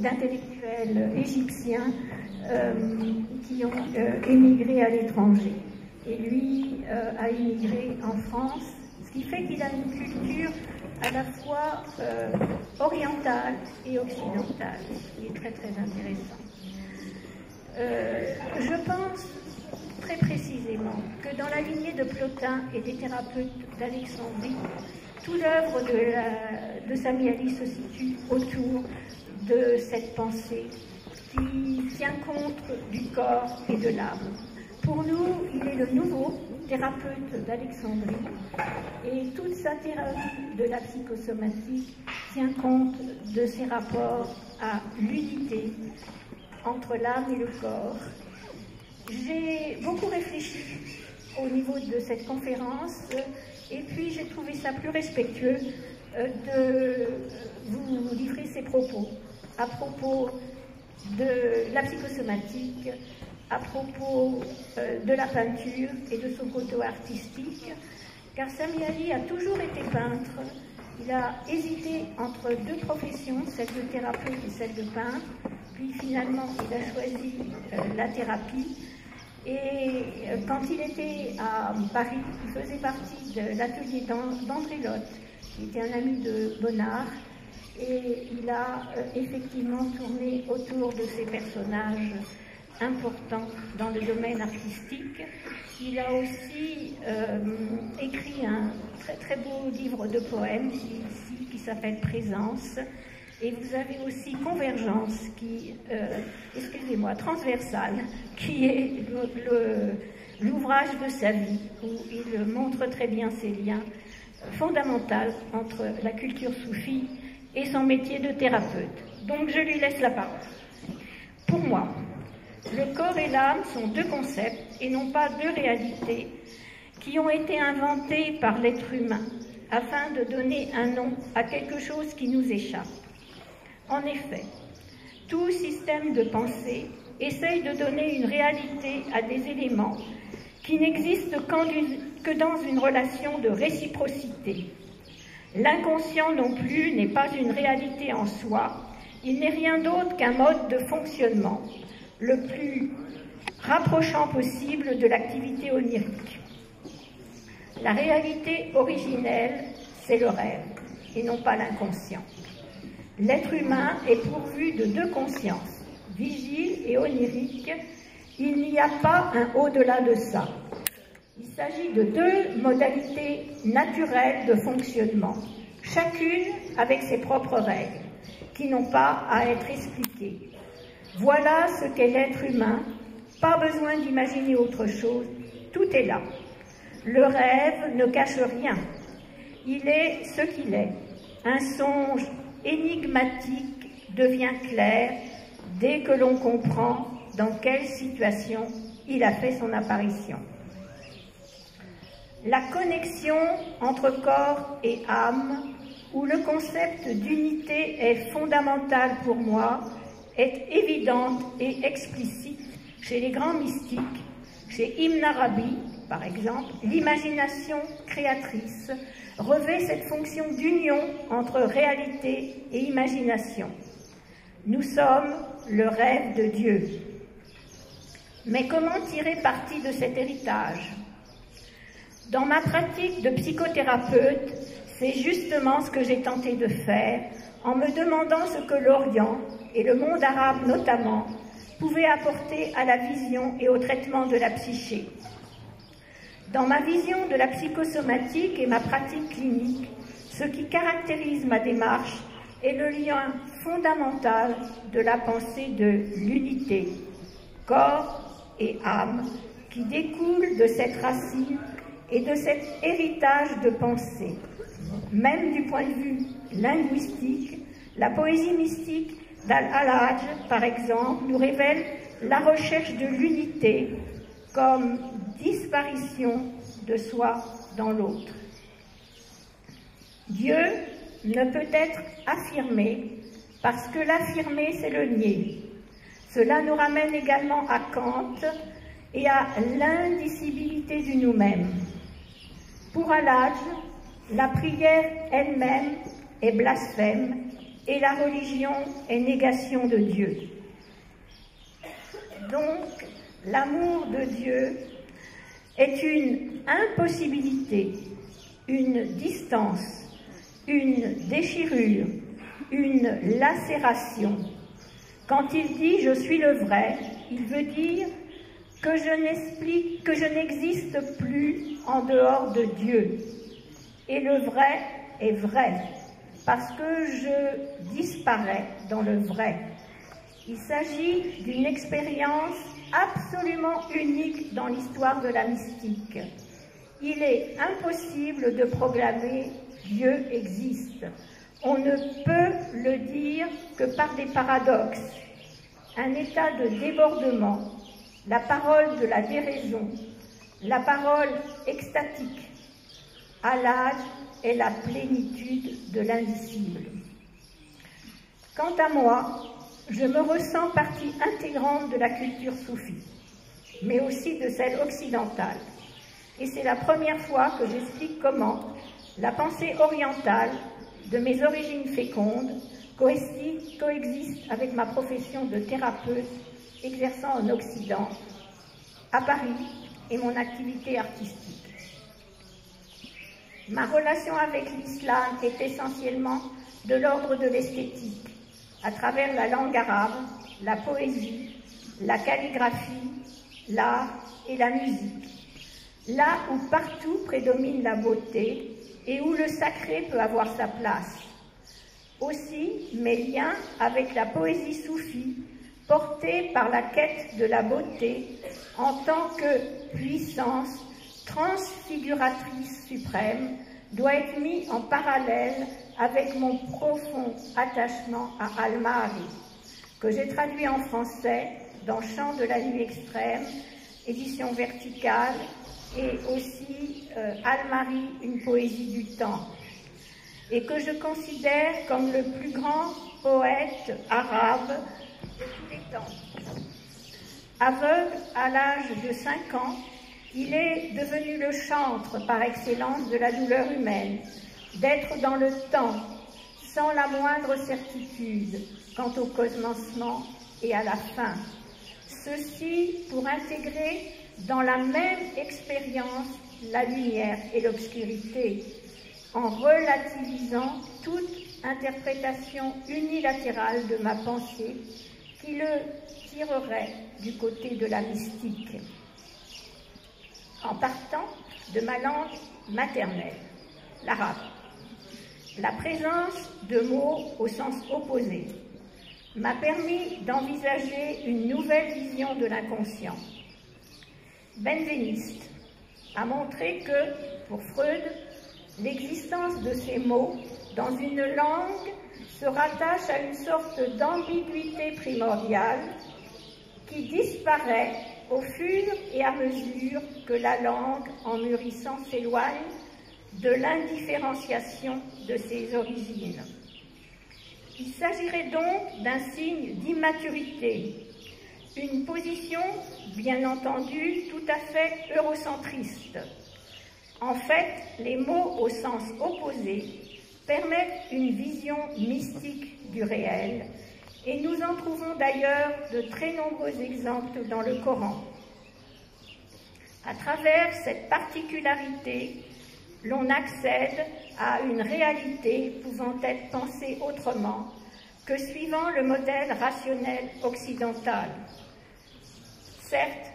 d'intellectuels égyptiens qui ont émigré à l'étranger. Et lui a émigré en France, ce qui fait qu'il a une culture à la fois orientale et occidentale, ce qui est très très intéressant. Je pense très précisément que dans la lignée de Plotin et des thérapeutes d'Alexandrie, toute l'œuvre de Samia Ali se situe autour de cette pensée qui tient compte du corps et de l'âme. Pour nous, il est le nouveau thérapeute d'Alexandrie et toute sa thérapie de la psychosomatique tient compte de ses rapports à l'unité entre l'âme et le corps. J'ai beaucoup réfléchi au niveau de cette conférence et puis j'ai trouvé ça plus respectueux de vous livrer ces propos à propos de la psychosomatique, à propos de la peinture et de son côté artistique, car Samia Ali a toujours été peintre. Il a hésité entre deux professions, celle de thérapeute et celle de peintre, puis finalement il a choisi la thérapie. Et quand il était à Paris, il faisait partie de l'atelier d'André Lotte, qui était un ami de Bonnard, et il a effectivement tourné autour de ces personnages importants dans le domaine artistique. Il a aussi écrit un très très beau livre de poèmes qui s'appelle Présence. Et vous avez aussi Convergence, Transversale, qui est l'ouvrage de sa vie, où il montre très bien ces liens fondamentaux entre la culture soufie et son métier de thérapeute. Donc je lui laisse la parole. Pour moi, le corps et l'âme sont deux concepts et non pas deux réalités qui ont été inventés par l'être humain afin de donner un nom à quelque chose qui nous échappe. En effet, tout système de pensée essaye de donner une réalité à des éléments qui n'existent que dans une relation de réciprocité. L'inconscient non plus n'est pas une réalité en soi, il n'est rien d'autre qu'un mode de fonctionnement, le plus rapprochant possible de l'activité onirique. La réalité originelle, c'est le rêve, et non pas l'inconscient. L'être humain est pourvu de deux consciences, vigile et onirique. Il n'y a pas un au-delà de ça. Il s'agit de deux modalités naturelles de fonctionnement, chacune avec ses propres règles, qui n'ont pas à être expliquées. Voilà ce qu'est l'être humain, pas besoin d'imaginer autre chose, tout est là. Le rêve ne cache rien, il est ce qu'il est, un songe énigmatique devient clair dès que l'on comprend dans quelle situation il a fait son apparition. La connexion entre corps et âme, où le concept d'unité est fondamental pour moi, est évidente et explicite chez les grands mystiques, chez Ibn Arabi, par exemple. L'imagination créatrice revêt cette fonction d'union entre réalité et imagination. Nous sommes le rêve de Dieu. Mais comment tirer parti de cet héritage? Dans ma pratique de psychothérapeute, c'est justement ce que j'ai tenté de faire en me demandant ce que l'Orient, et le monde arabe notamment, pouvaient apporter à la vision et au traitement de la psyché. Dans ma vision de la psychosomatique et ma pratique clinique, ce qui caractérise ma démarche est le lien fondamental de la pensée de l'unité, corps et âme, qui découle de cette racine et de cet héritage de pensée. Même du point de vue linguistique, la poésie mystique d'Al-Hallaj, par exemple, nous révèle la recherche de l'unité comme disparition de soi dans l'autre. Dieu ne peut être affirmé parce que l'affirmer, c'est le nier. Cela nous ramène également à Kant et à l'indicibilité du nous-mêmes. Pour Hallaj, la prière elle-même est blasphème et la religion est négation de Dieu. Donc, l'amour de Dieu est une impossibilité, une distance, une déchirure, une lacération. Quand il dit « je suis le vrai », il veut dire que je n'existe plus en dehors de Dieu. Et le vrai est vrai, parce que je disparais dans le vrai. Il s'agit d'une expérience absolument unique dans l'histoire de la mystique. Il est impossible de proclamer « Dieu existe ». On ne peut le dire que par des paradoxes, un état de débordement, la parole de la déraison, la parole extatique. Hallaj est la plénitude de l'indicible. Quant à moi, je me ressens partie intégrante de la culture soufie, mais aussi de celle occidentale. Et c'est la première fois que j'explique comment la pensée orientale de mes origines fécondes coexiste avec ma profession de thérapeute exerçant en Occident, à Paris, et mon activité artistique. Ma relation avec l'islam est essentiellement de l'ordre de l'esthétique, à travers la langue arabe, la poésie, la calligraphie, l'art et la musique. Là où partout prédomine la beauté et où le sacré peut avoir sa place. Aussi, mes liens avec la poésie soufie, portée par la quête de la beauté en tant que puissance transfiguratrice suprême, doit être mis en parallèle avec mon profond attachement à Al-Mahari, que j'ai traduit en français dans Chant de la nuit extrême, édition verticale, et aussi Al-Mahari, une poésie du temps, et que je considère comme le plus grand poète arabe de tous les temps. Aveugle à l'âge de 5 ans, il est devenu le chantre par excellence de la douleur humaine, d'être dans le temps, sans la moindre certitude quant au commencement et à la fin. Ceci pour intégrer dans la même expérience la lumière et l'obscurité, en relativisant toute interprétation unilatérale de ma pensée qui le tirerait du côté de la mystique, en partant de ma langue maternelle, l'arabe. La présence de mots au sens opposé m'a permis d'envisager une nouvelle vision de l'inconscient. Benveniste a montré que, pour Freud, l'existence de ces mots dans une langue se rattache à une sorte d'ambiguïté primordiale qui disparaît au fur et à mesure que la langue, en mûrissant, s'éloigne de l'indifférenciation de ses origines. Il s'agirait donc d'un signe d'immaturité, une position, bien entendu, tout à fait eurocentriste. En fait, les mots au sens opposé permettent une vision mystique du réel Et nous en trouvons d'ailleurs de très nombreux exemples dans le Coran. À travers cette particularité, l'on accède à une réalité pouvant être pensée autrement que suivant le modèle rationnel occidental. Certes,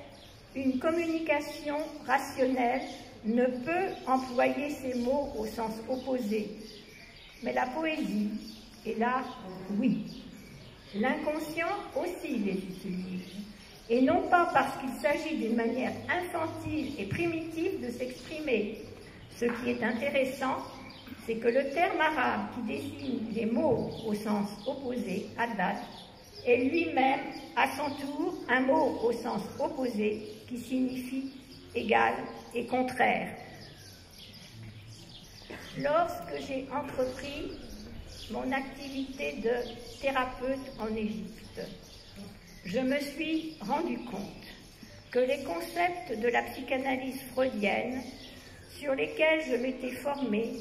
une communication rationnelle ne peut employer ces mots au sens opposé, mais la poésie et l'art, oui. L'inconscient aussi les utilise, et non pas parce qu'il s'agit d'une manière infantile et primitive de s'exprimer. Ce qui est intéressant, c'est que le terme arabe qui désigne les mots au sens opposé, haddad, est lui-même, à son tour, un mot au sens opposé qui signifie égal et contraire. Lorsque j'ai entrepris mon activité de thérapeute en Égypte, je me suis rendu compte que les concepts de la psychanalyse freudienne sur lesquels je m'étais formée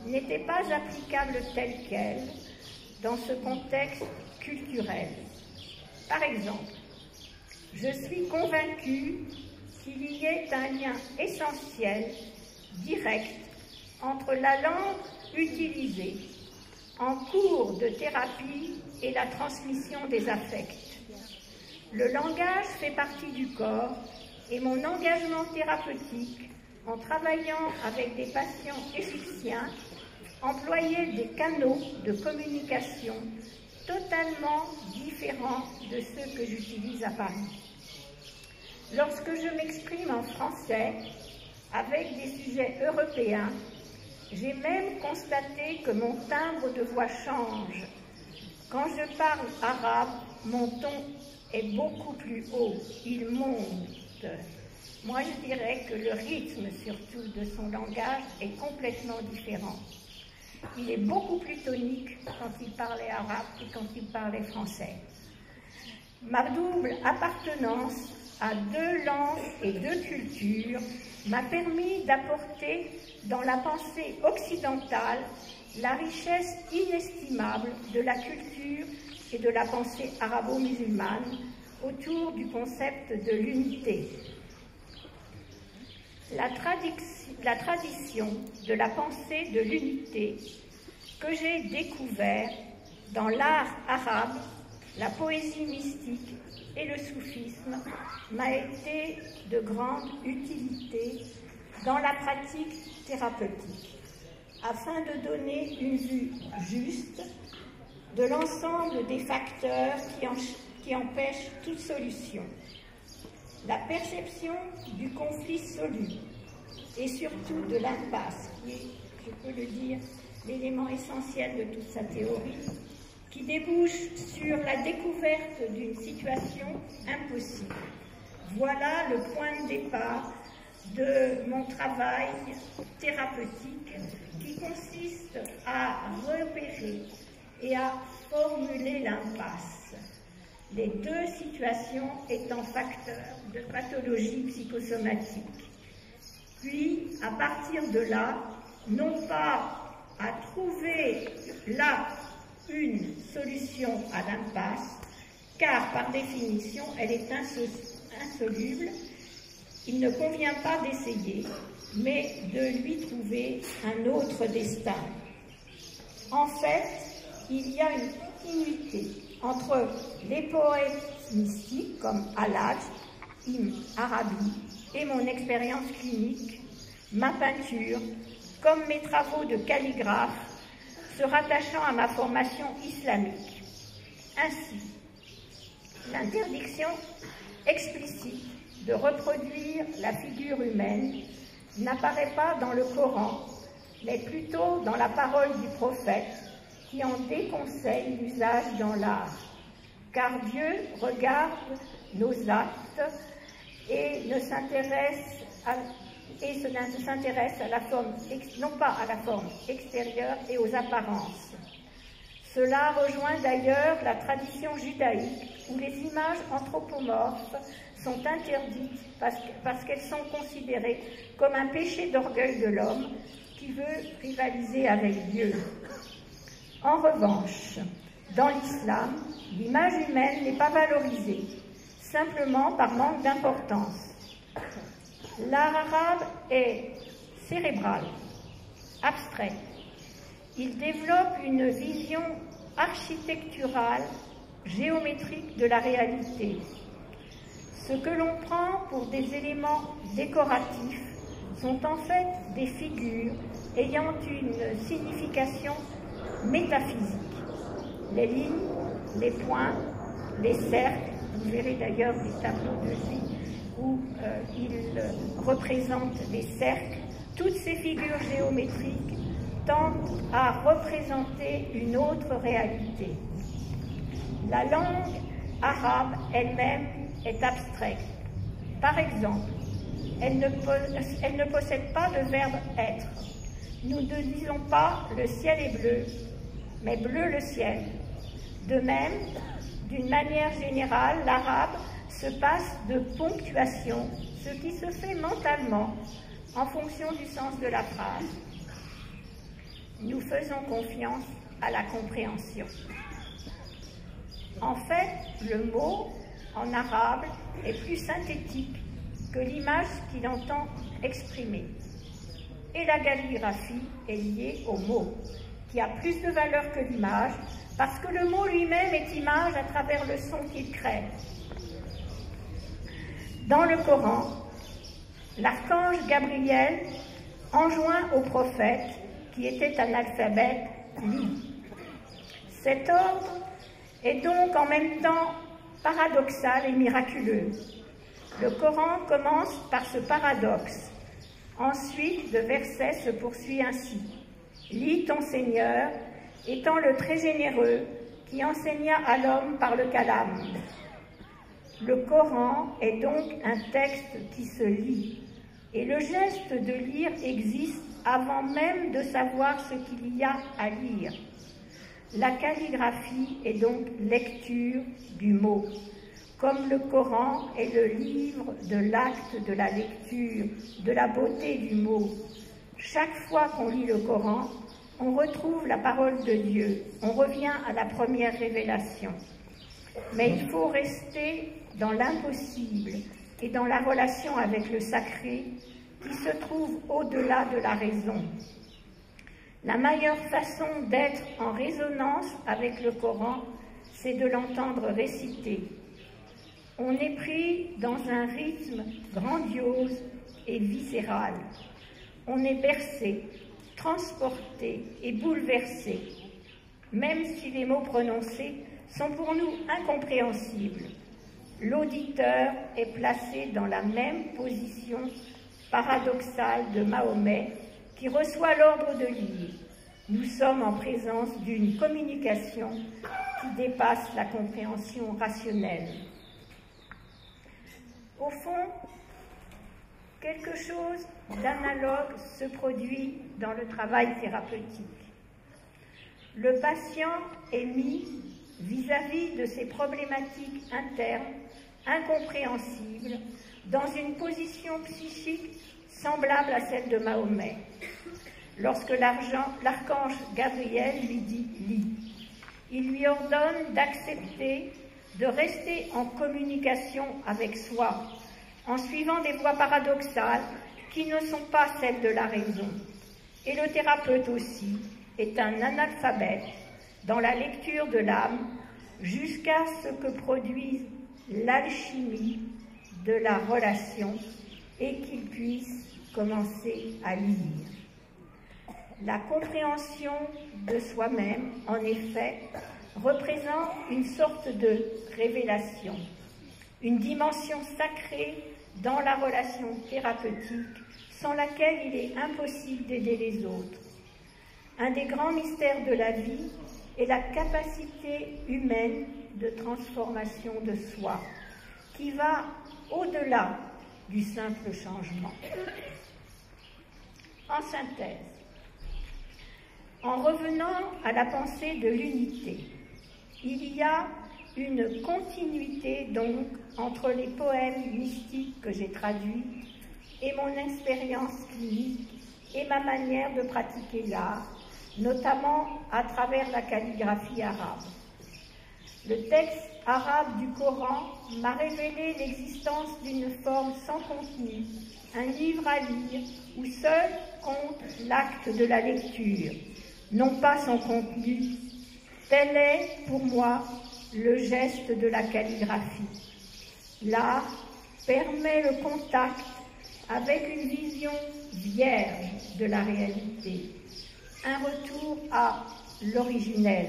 n'étaient pas applicables tels quels dans ce contexte culturel. Par exemple, je suis convaincue qu'il y ait un lien essentiel, direct, entre la langue utilisée en cours de thérapie et la transmission des affects. Le langage fait partie du corps et mon engagement thérapeutique en travaillant avec des patients égyptiens employait des canaux de communication totalement différents de ceux que j'utilise à Paris. Lorsque je m'exprime en français avec des sujets européens, j'ai même constaté que mon timbre de voix change. Quand je parle arabe, mon ton est beaucoup plus haut, il monte. Moi, je dirais que le rythme, surtout, de son langage est complètement différent. Il est beaucoup plus tonique quand il parlait arabe que quand il parlait français. Ma double appartenance à deux langues et deux cultures m'a permis d'apporter dans la pensée occidentale la richesse inestimable de la culture et de la pensée arabo-musulmane autour du concept de l'unité. La tradition de la pensée de l'unité que j'ai découvert dans l'art arabe, la poésie mystique et le soufisme m'a été de grande utilité dans la pratique thérapeutique, afin de donner une vue juste de l'ensemble des facteurs qui empêchent toute solution. La perception du conflit solu et surtout de l'impasse, qui est, je peux le dire, l'élément essentiel de toute sa théorie, qui débouche sur la découverte d'une situation impossible. Voilà le point de départ de mon travail thérapeutique qui consiste à repérer et à formuler l'impasse, les deux situations étant facteurs de pathologie psychosomatique. Puis, à partir de là, non pas à trouver là une solution à l'impasse, car par définition, elle est insoluble. Il ne convient pas d'essayer, mais de lui trouver un autre destin. En fait, il y a une continuité entre les poètes mystiques comme Hallaj, Ibn Arabi et mon expérience clinique, ma peinture, comme mes travaux de calligraphe, se rattachant à ma formation islamique. Ainsi, l'interdiction explicite de reproduire la figure humaine n'apparaît pas dans le Coran, mais plutôt dans la parole du prophète qui en déconseille l'usage dans l'art. Car Dieu regarde nos actes et ne s'intéresse à la forme, non pas à la forme extérieure et aux apparences. Cela rejoint d'ailleurs la tradition judaïque où les images anthropomorphes sont interdites parce qu'elles sont considérées comme un péché d'orgueil de l'homme qui veut rivaliser avec Dieu. En revanche, Dans l'islam, l'image humaine n'est pas valorisée, simplement par manque d'importance. L'art arabe est cérébral, abstrait. Il développe une vision architecturale, géométrique de la réalité. Ce que l'on prend pour des éléments décoratifs sont en fait des figures ayant une signification métaphysique. Les lignes, les points, les cercles, vous verrez d'ailleurs des tableaux de lui où il représente les cercles. Toutes ces figures géométriques tentent à représenter une autre réalité. La langue arabe elle-même est abstraite. Par exemple, elle ne possède pas le verbe être. Nous ne disons pas le ciel est bleu, mais bleu le ciel. De même, d'une manière générale, l'arabe se passe de ponctuation, ce qui se fait mentalement en fonction du sens de la phrase. Nous faisons confiance à la compréhension. En fait, le mot en arabe est plus synthétique que l'image qu'il entend exprimer. Et la calligraphie est liée au mot, qui a plus de valeur que l'image, parce que le mot lui-même est image à travers le son qu'il crée. Dans le Coran, l'archange Gabriel enjoint au prophète, qui était analphabète, lit. Cet ordre est donc en même temps paradoxal et miraculeux. Le Coran commence par ce paradoxe. Ensuite, le verset se poursuit ainsi. « Lis ton Seigneur, étant le très généreux, qui enseigna à l'homme par le calame. » Le Coran est donc un texte qui se lit, et le geste de lire existe avant même de savoir ce qu'il y a à lire. La calligraphie est donc lecture du mot, comme le Coran est le livre de l'acte de la lecture, de la beauté du mot. Chaque fois qu'on lit le Coran, on retrouve la parole de Dieu, on revient à la première révélation. Mais il faut rester dans l'impossible et dans la relation avec le sacré qui se trouve au-delà de la raison. La meilleure façon d'être en résonance avec le Coran, c'est de l'entendre réciter. On est pris dans un rythme grandiose et viscéral. On est bercé, transporté et bouleversé, même si les mots prononcés sont pour nous incompréhensibles. L'auditeur est placé dans la même position paradoxale de Mahomet qui reçoit l'ordre de lire. Nous sommes en présence d'une communication qui dépasse la compréhension rationnelle. Au fond, quelque chose d'analogue se produit dans le travail thérapeutique. Le patient est mis vis-à-vis de ses problématiques internes, incompréhensibles, dans une position psychique semblable à celle de Mahomet. Lorsque l'archange Gabriel lui dit « lis », il lui ordonne d'accepter de rester en communication avec soi, en suivant des voies paradoxales qui ne sont pas celles de la raison. Et le thérapeute aussi est un analphabète dans la lecture de l'âme jusqu'à ce que produise l'alchimie de la relation et qu'il puisse commencer à lire. La compréhension de soi-même, en effet, représente une sorte de révélation, une dimension sacrée dans la relation thérapeutique sans laquelle il est impossible d'aider les autres. Un des grands mystères de la vie est la capacité humaine de transformation de soi, qui va au-delà du simple changement. En synthèse, en revenant à la pensée de l'unité, il y a une continuité donc entre les poèmes mystiques que j'ai traduits et mon expérience clinique et ma manière de pratiquer l'art, notamment à travers la calligraphie arabe. Le texte arabe du Coran m'a révélé l'existence d'une forme sans contenu, un livre à lire où seul compte l'acte de la lecture, non pas son contenu. Tel est, pour moi, le geste de la calligraphie. L'art permet le contact avec une vision vierge de la réalité, un retour à l'originel,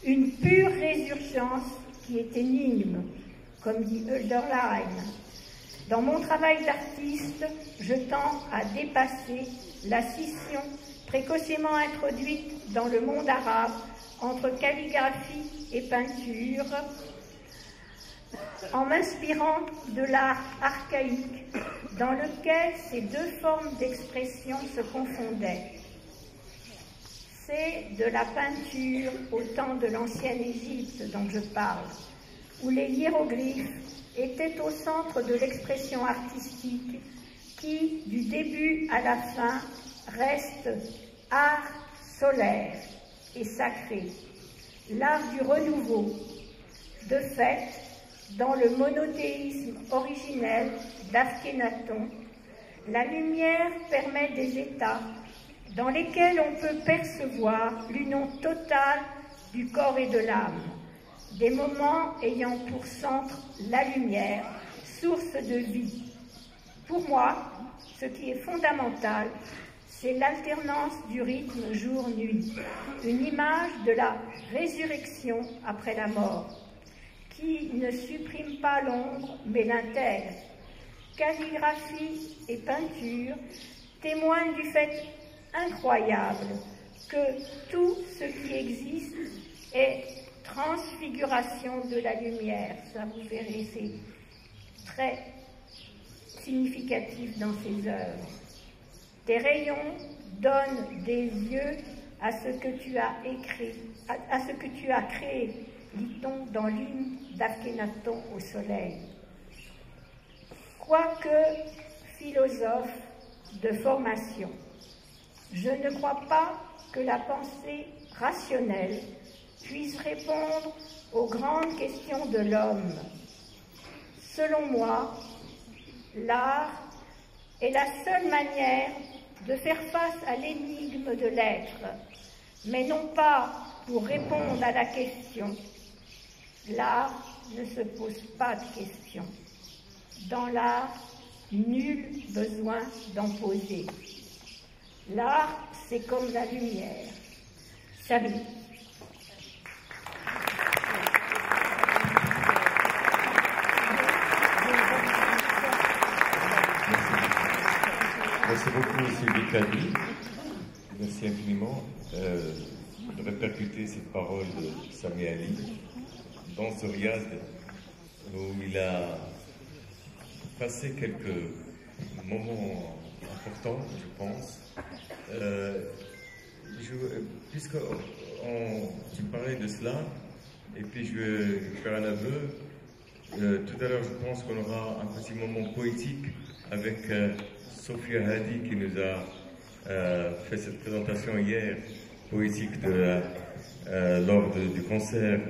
une pure résurgence qui est énigme, comme dit Hölderlin. Dans mon travail d'artiste, je tends à dépasser la scission précocement introduite dans le monde arabe entre calligraphie et peinture, en m'inspirant de l'art archaïque dans lequel ces deux formes d'expression se confondaient. C'est de la peinture au temps de l'ancienne Égypte dont je parle, où les hiéroglyphes étaient au centre de l'expression artistique qui, du début à la fin, reste art solaire et sacré, l'art du renouveau. De fait, dans le monothéisme originel d'Akhenaton, la lumière permet des états dans lesquels on peut percevoir l'union totale du corps et de l'âme, des moments ayant pour centre la lumière, source de vie. Pour moi, ce qui est fondamental, c'est l'alternance du rythme jour-nuit, une image de la résurrection après la mort, qui ne supprime pas l'ombre, mais l'intègre. Calligraphie et peinture témoignent du fait incroyable que tout ce qui existe est transfiguration de la lumière. Ça, vous verrez, c'est très significatif dans ses œuvres. Tes rayons donnent des yeux à ce que tu as écrit, à ce que tu as créé, lit-on dans l'hymne d'Akhenaton au soleil. Quoique philosophe de formation, je ne crois pas que la pensée rationnelle puisse répondre aux grandes questions de l'homme. Selon moi, l'art est la seule manière de faire face à l'énigme de l'être, mais non pas pour répondre à la question. L'art ne se pose pas de questions. Dans l'art, nul besoin d'en poser. L'art, c'est comme la lumière. Salut. Merci beaucoup Sylvie Cady. Merci infiniment de répercuter cette parole de Sami Ali dans ce riad où il a passé quelques moments importants, je pense. Puisque tu parlais de cela, et puis je vais faire un aveu. Tout à l'heure, je pense qu'on aura un petit moment poétique avec Sophia Hadi qui nous a fait cette présentation hier, poétique lors du concert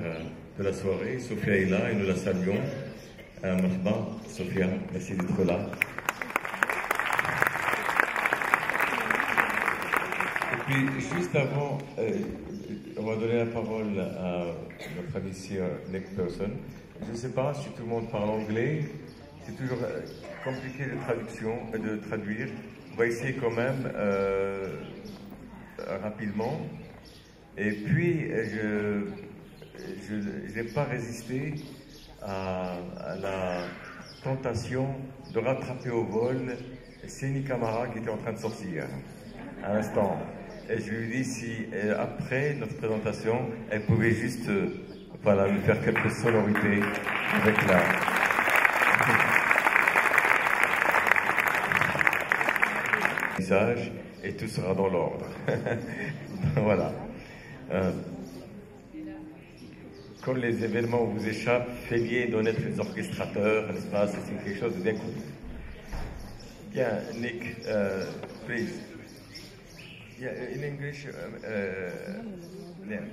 de la soirée. Sophia est là et nous la saluons. Marhaba, Sophia, merci d'être là. Et puis, juste avant, on va donner la parole à notre ami Sir Nick Person. Je ne sais pas si tout le monde parle anglais. C'est toujours compliqué de traduire. On va essayer quand même rapidement. Et puis, je n'ai pas résisté à la tentation de rattraper au vol Séni Camara qui était en train de sortir à l'instant. Et je lui ai dit si après notre présentation, elle pouvait juste voilà, nous faire quelques sonorités avec la... message et tout sera dans l'ordre. Voilà. Comme les événements vous échappent, faites d'honnêtes les orchestrateurs, n'est-ce pas? C'est quelque chose de bien cool. Bien, Nick, please. Yeah, in English, yeah.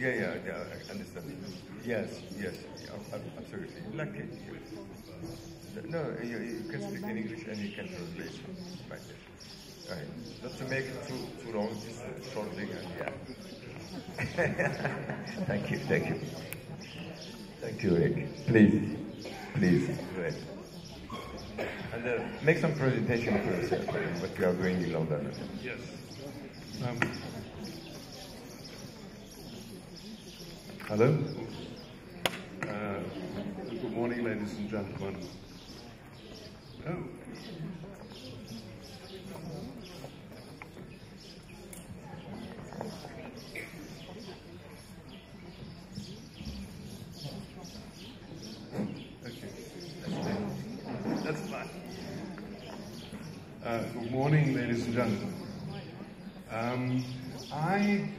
Yeah, I understand. Yes, absolutely. Like it. No, you can speak in English and you can translate like it. Right. Not to make it too long, just a short thing, and yeah. Thank you. Thank you, Rick. Please, go ahead. And make some presentation for yourself, what you are doing in London. Yes. Hello. Good morning, ladies and gentlemen. Oh. That's fine. Good morning, ladies and gentlemen. I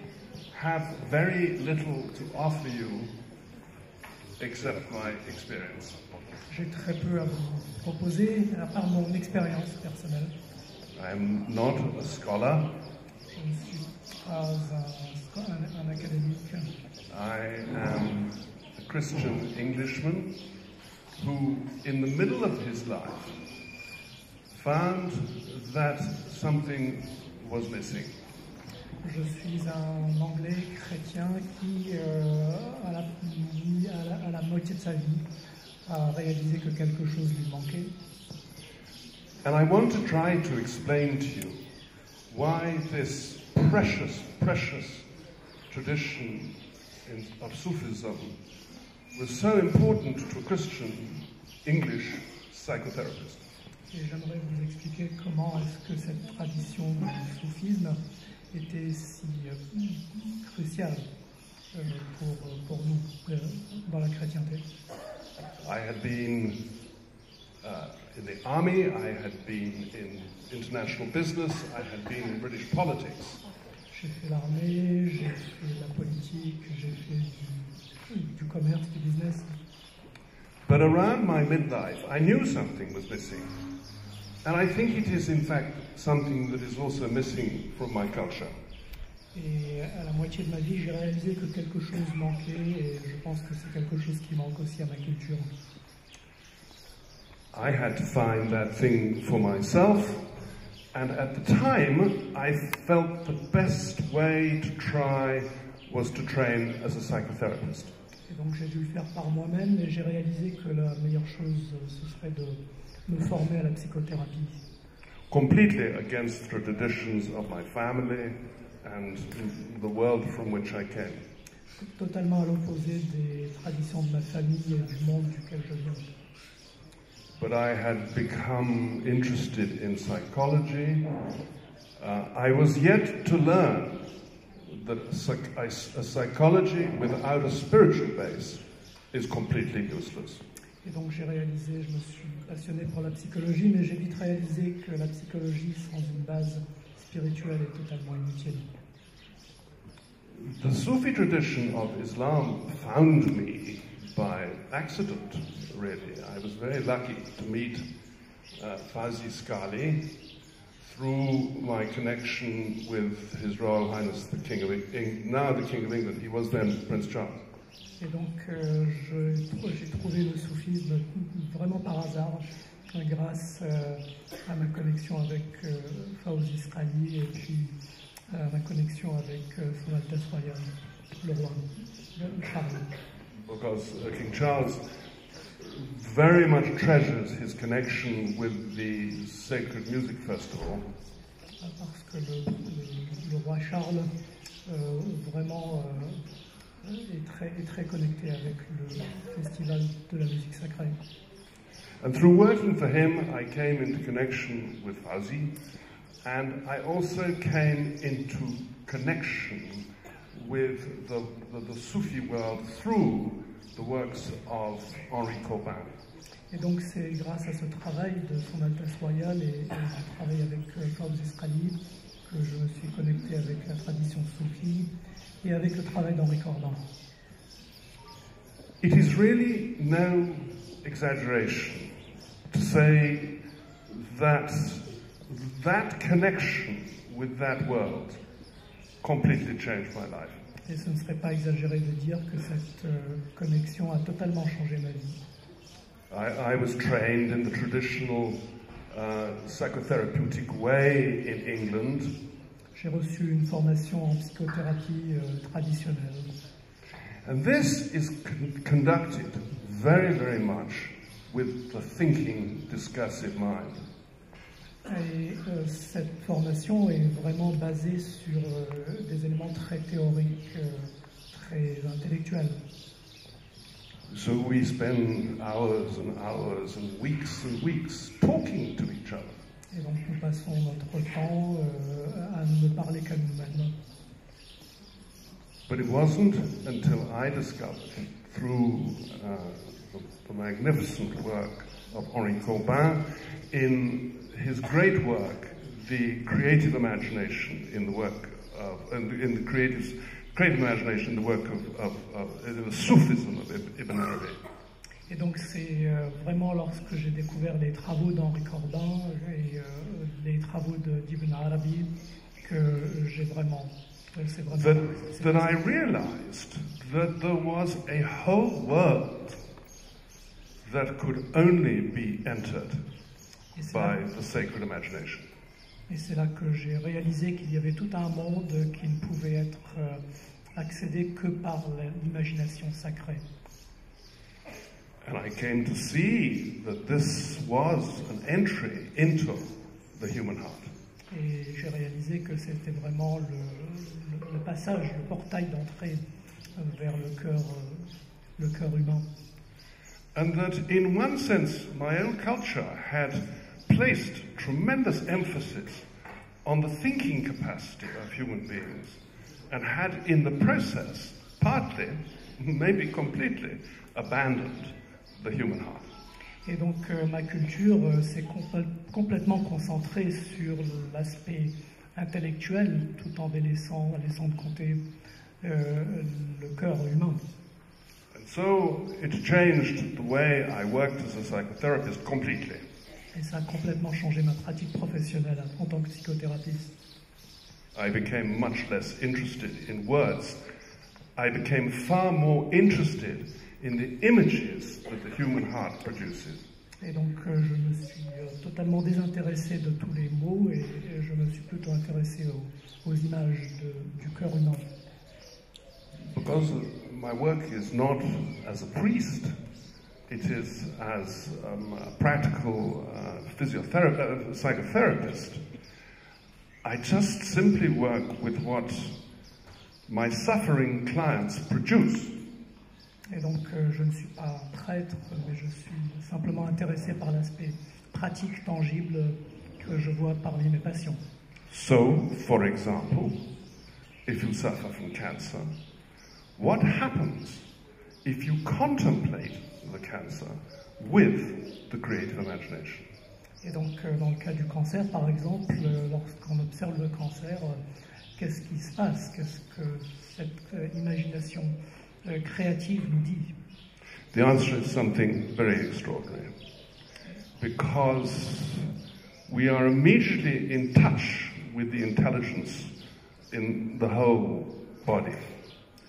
have very little to offer you except my experience. J'ai très peu à vous proposer, à part mon expérience personnelle. I'm not a scholar. Je ne suis pas un académique. I am a Christian Englishman who, in the middle of his life, found that something was missing. Je suis un Anglais chrétien qui, à la moitié de sa vie, a réalisé que quelque chose lui manquait. And I want to try to explain to you why this precious tradition of Sufism was so important to a Christian English psychotherapist. Et j'aimerais vous expliquer comment est-ce que cette tradition du soufisme était si cruciale pour nous dans la chrétienté. I had been in the army, I had been in international business, I had been in British politics. J'ai fait l'armée, j'ai fait la politique, j'ai fait du commerce, du business. But around my midlife, I knew something was missing. And I think it is in fact something that is also missing from my culture. Et à la moitié de ma vie, j'ai réalisé que quelque chose manquait et je pense que c'est quelque chose qui manque aussi à ma culture. I had to find that thing for myself, and at the time I felt the best way to try was to train as a psychotherapist. Et donc j'ai dû le faire par moi-même et j'ai réalisé que la meilleure chose ce serait de me former à la psychothérapie. Completely against the traditions of my family and the world from which I came. Totalement à l'opposé des traditions de ma famille et du monde duquel je viens. But I had become interested in psychology. I was yet to learn that a psychology without a spiritual base is completely useless. Et donc j'ai réalisé, je me suis passionné pour la psychologie, mais j'ai vite réalisé que la psychologie sans une base spirituelle est totalement inutile. The Sufi tradition of Islam found me by accident, really. I was very lucky to meet Fazi Skali through my connection with His Royal Highness the King of England, now the King of England. He was then Prince Charles. Et donc j'ai trouvé le soufisme vraiment par hasard, grâce à ma connexion avec Fawzi Skali et puis à ma connexion avec Son Altesse Royale, le roi Charles. Because King Charles very much treasures his connection with the Sacred Music Festival. Parce que le roi Charles vraiment est très connecté avec le festival de la musique sacrée. And through working for him, I came into connection with Fawzi, and I also came into connection with the Sufi world through the works of Henri Corbin. Et donc c'est grâce à ce travail de Son Altesse Royale et du travail avec Fawzi Skali que je me suis connecté avec la tradition soufie et avec le travail d'Henri Corbin. It is really no exaggeration to say that that connection with that world completely changed my life. Et ce ne serait pas exagéré de dire que cette connexion a totalement changé ma vie. I was trained in the traditional psychotherapeutic way in England. J'ai reçu une formation en psychothérapie traditionnelle. And this is conducted very, very much with the thinking, discursive mind. Et cette formation est vraiment basée sur des éléments très théoriques, très intellectuels. So we spend hours and hours and weeks talking to each other. Et donc nous passons notre temps à ne parler qu'à nous-mêmes. But it wasn't until I discovered, through the magnificent work of Henri Corbin, in his great work, The Creative Imagination, in the work of, in the creative imagination, in the work of the Sufism of Ibn Arabi. Et donc c'est vraiment lorsque j'ai découvert les travaux d'Henri Corbin et les travaux d'Ibn Arabi que j'ai vraiment... That I realized that there was a whole world that could only be entered by the sacred imagination. Et c'est là que j'ai réalisé qu'il y avait tout un monde qui ne pouvait être accédé que par l'imagination sacrée. And I came to see that this was an entry into the human heart. Et j'ai réalisé que c'était vraiment le passage, le portail d'entrée vers le cœur humain. And that in one sense, my own culture had placed tremendous emphasis on the thinking capacity of human beings and had in the process, partly, maybe completely, abandoned the human heart. Et donc ma culture s'est complètement concentrée sur l'aspect intellectuel tout en laissant de côté le cœur humain. And so it changed the way I worked as a psychotherapist completely. Et ça a complètement changé ma pratique professionnelle en tant que psychothérapeute. I became much less interested in words. I became far more interested in the images that the human heart produces. Et donc je me suis totalement désintéressé de tous les mots et je me suis plutôt intéressé aux images du cœur humain. Because my work is not as a priest, it is as a practical psychotherapist. I just simply work with what my suffering clients produce. Et donc je ne suis pas prêtre, mais je suis simplement intéressé par l'aspect pratique, tangible que je vois parmi mes patients. So, for example, if you suffer from cancer, what happens if you contemplate the cancer with the creative imagination? Et donc dans le cas du cancer, par exemple, lorsqu'on observe le cancer, qu'est-ce qui se passe? Qu'est-ce que cette imagination créative nous dit? The answer is something very extraordinary, because we are immediately in touch with the intelligence in the whole body.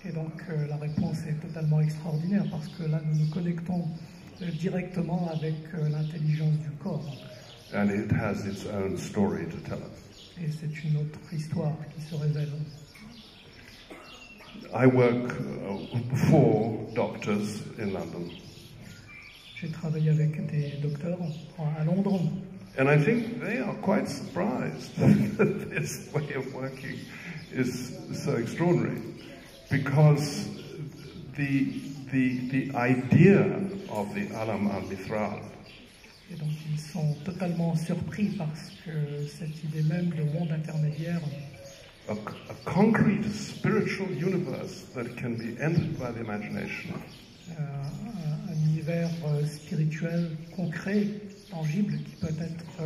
Et donc la réponse est totalement extraordinaire parce que là nous nous connectons directement avec l'intelligence du corps. And it has its own story to tell us. Et c'est une autre histoire qui se révèle. I work for doctors in London. J'ai travaillé avec des docteurs à Londres. And I think they are quite surprised that this way of working is so extraordinary, because the idea of the Alam al-Mithral. Et donc ils sont totalement surpris parce que cette idée même de monde intermédiaire, A concrete spiritual universe that can be entered by the imagination. Un univers spirituel concret, tangible, qui peut être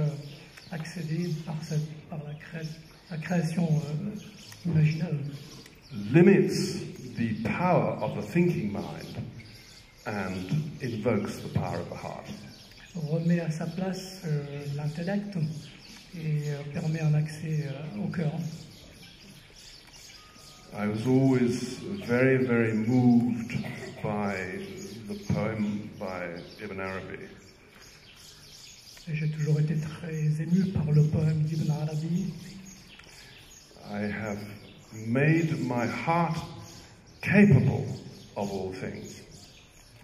accédé par la création imaginale. Limits the power of the thinking mind and invokes the power of the heart. Remet à sa place l'intellect et permet un accès au cœur. I was always very, very moved by the poem by Ibn Arabi. Et j'ai toujours été très ému par le poème d'Ibn Arabi. I have made my heart capable of all things.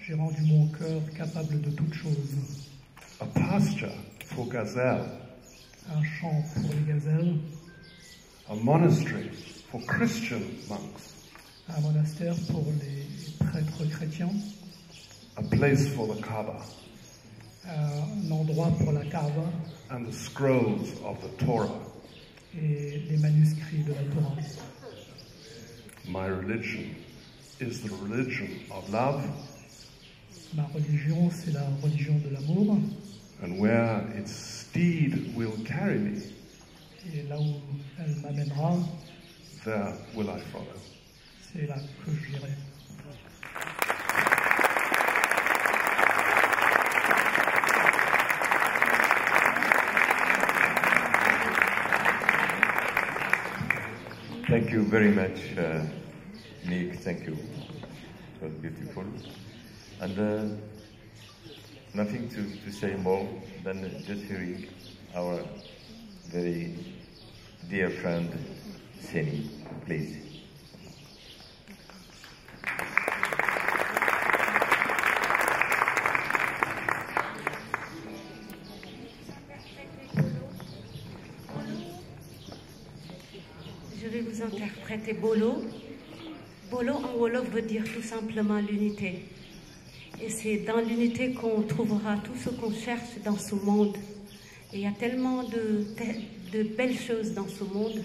J'ai rendu mon cœur capable de toutes choses. A pasture for gazelle, Un champ pour les gazelles, a monastery for Christian monks, un monastère pour les prêtres chrétiens, a place for the Kaaba, un endroit pour la Kaaba and the scrolls of the Torah. et les manuscrits de la Torah. My religion is the religion of love, Ma religion, c'est la religion de l'amour. and where its steed will carry me, Et là où elle m'amènera, there will I follow. c'est là que j'irai. Thank you very much, Nick. Thank you. It was beautiful. And nothing to say more than just hearing our very dear friend, Seni. Please. Je vais vous interpréter Bolo. Bolo en Wolof veut dire tout simplement l'unité. Et c'est dans l'unité qu'on trouvera tout ce qu'on cherche dans ce monde. Et il y a tellement de belles choses dans ce monde.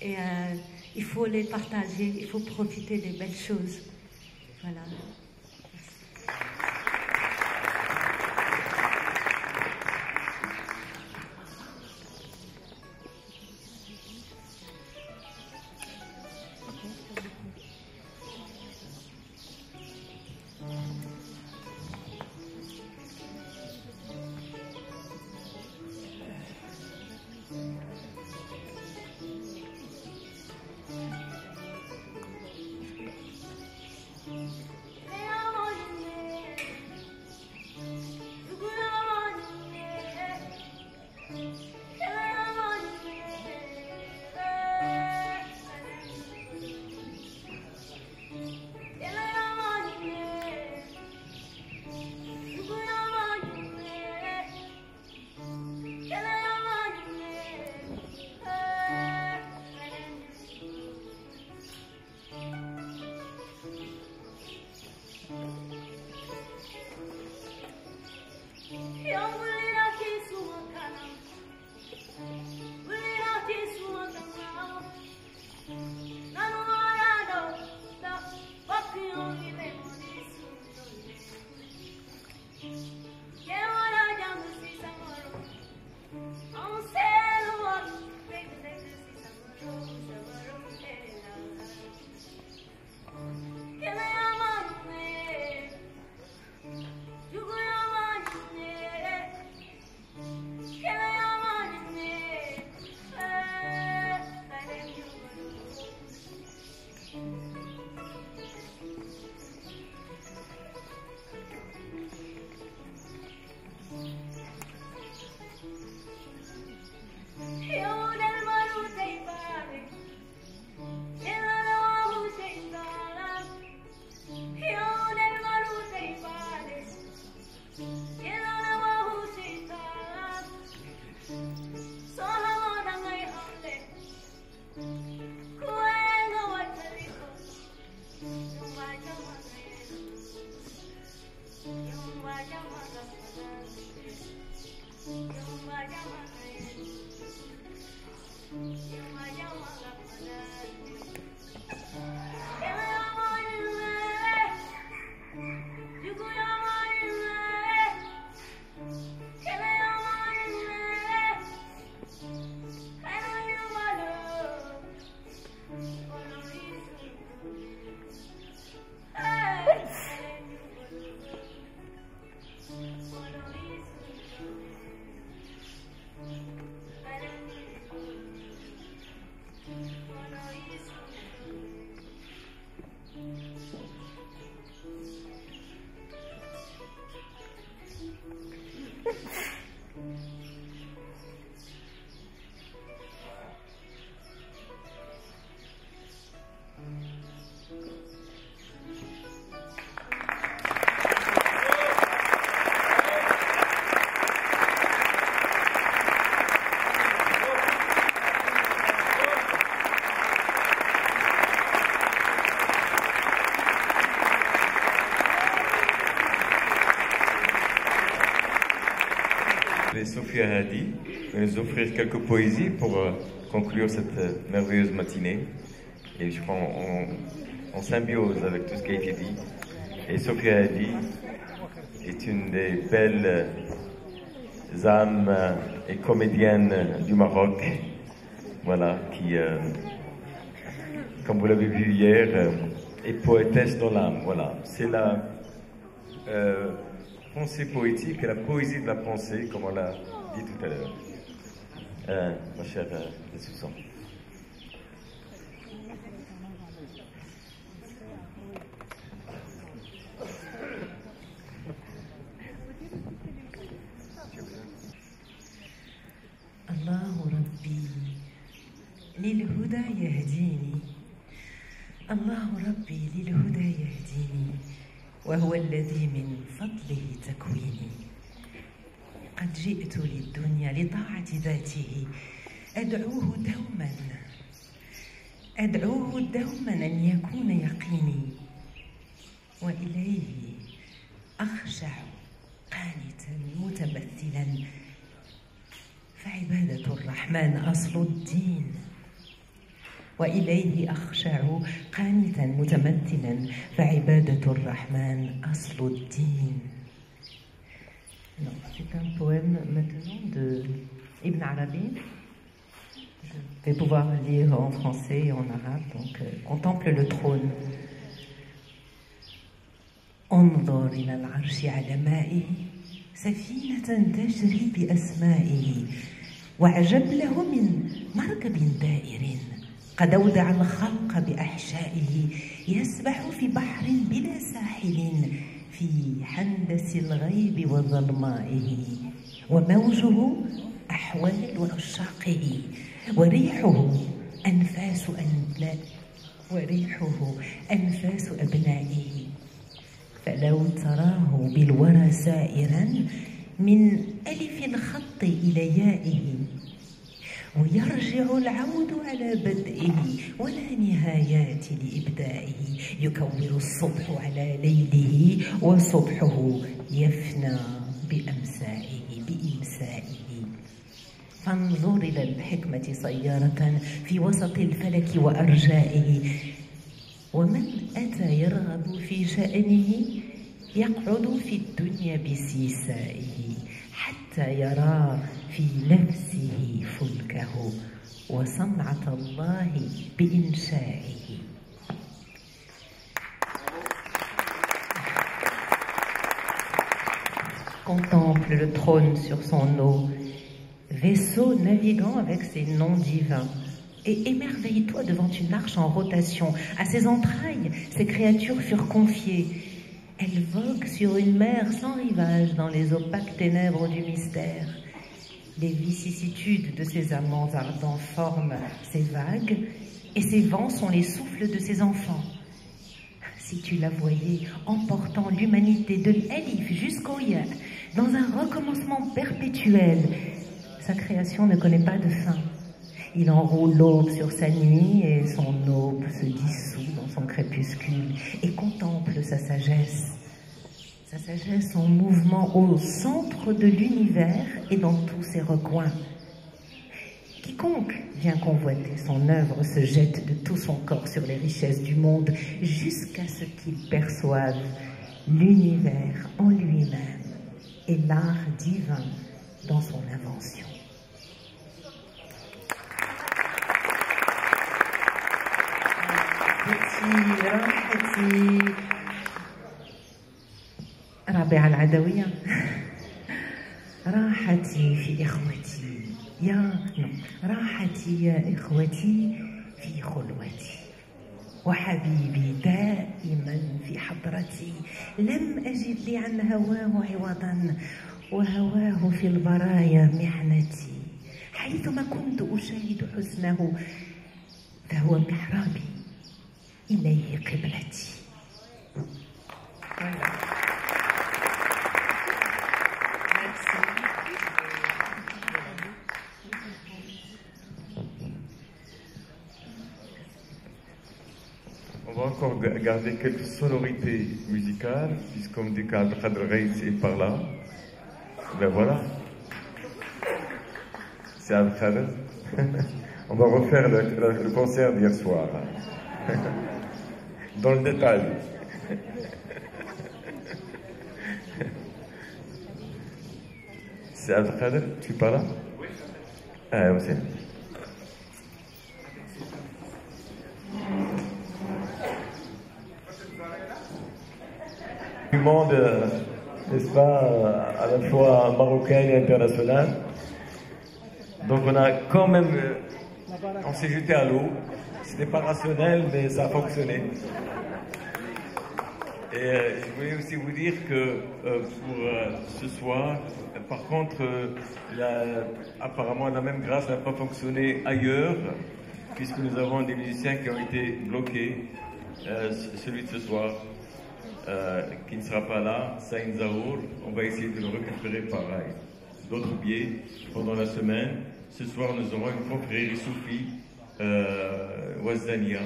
Et il faut les partager, il faut profiter des belles choses. Voilà. s'appelait Sophia Hadi, qui va nous offrir quelques poésies pour conclure cette merveilleuse matinée. Et je crois en symbiose avec tout ce qui a été dit. Et Sophia Hadi est une des belles âmes et comédiennes du Maroc, voilà, qui, comme vous l'avez vu hier, est poétesse dans l'âme. Voilà, c'est la pensée poétique et la poésie de la pensée, comme on l'a dit tout à l'heure. Ma chère Susan. الله ربي للهدى يهديني، الله ربي للهدى يهديني، وهو الذي من فضله تكويني. قد جئت للدنيا لطاعة ذاته، أدعوه دوما أن يكون يقيني، وإليه أخشع قانتا متمثلا، فعبادة الرحمن أصل الدين. وإليه أخشع قانتا متمثلا، فعبادة الرحمن أصل الدين. C'est un poème maintenant de Ibn Arabi. Je vais pouvoir lire en français et en arabe. Donc, contemple le trône. انظر إلى العرش على مائه، سفينة تجري بأسمائه، وعجب له من مركب دائر قد أودع الخلق بأحشائه، يسبح في بحر بلا ساحل في حندس الغيب وظلمائه، وموجه أحوال عشاقه، وريحه أنفاس أبنائه. فلو تراه بالورى سائرا من ألف الخط إلى يائه، ويرجع العود على بدئه ولا نهايات لإبدائه، يكور الصبح على ليله وصبحه يفنى بإمسائه. فانظر إلى الحكمة سيارة في وسط الفلك وأرجائه، ومن أتى يرغب في شأنه يقعد في الدنيا بسيسائه، حتى يرى في نفسه فلكه وصنعة الله بإنشائه. Contemple le trône sur son eau, vaisseau naviguant avec ses noms divins. Et émerveille-toi devant une arche en rotation. À ses entrailles, ces créatures furent confiées. Elles voguent sur une mer sans rivage dans les opaques ténèbres du mystère. Les vicissitudes de ses amants ardents forment ces vagues, et ces vents sont les souffles de ses enfants. Si tu la voyais emportant l'humanité de l'Alif jusqu'au Ya, dans un recommencement perpétuel, sa création ne connaît pas de fin. Il enroule l'aube sur sa nuit et son aube se dissout dans son crépuscule et contemple sa sagesse. Sa sagesse en mouvement au centre de l'univers et dans tous ses recoins. Quiconque vient convoiter son œuvre se jette de tout son corps sur les richesses du monde jusqu'à ce qu'il perçoive l'univers en lui-même et l'art divin dans son invention. راحتي رابعة العدوية، راحتي في إخوتي راحتي يا إخوتي في خلوتي، وحبيبي دائما في حضرتي، لم أجد لي عن هواه عوضا، وهواه في البرايا محنتي، حيثما كنت أشاهد حسنه فهو محرابي إليه قبلتي. On va encore garder quelques sonorités musicales, puisqu'on dit qu'Abdelkader Reis est par là. Ben voilà. C'est Abdelkader. On va refaire le concert d'hier soir. Dans le détail. C'est Abdelkader, tu parles là? Ah, aussi. Du monde, n'est-ce pas, à la fois marocain et international. Donc on a quand même, on s'est jeté à l'eau. C'était pas rationnel, mais ça a fonctionné. Et je voulais aussi vous dire que pour ce soir, par contre, apparemment la même grâce n'a pas fonctionné ailleurs, puisque nous avons des musiciens qui ont été bloqués. Celui de ce soir, qui ne sera pas là, Saïn Zahour, on va essayer de le récupérer par d'autres biais pendant la semaine. Ce soir, nous aurons une confrérie soufie, Ouazzania,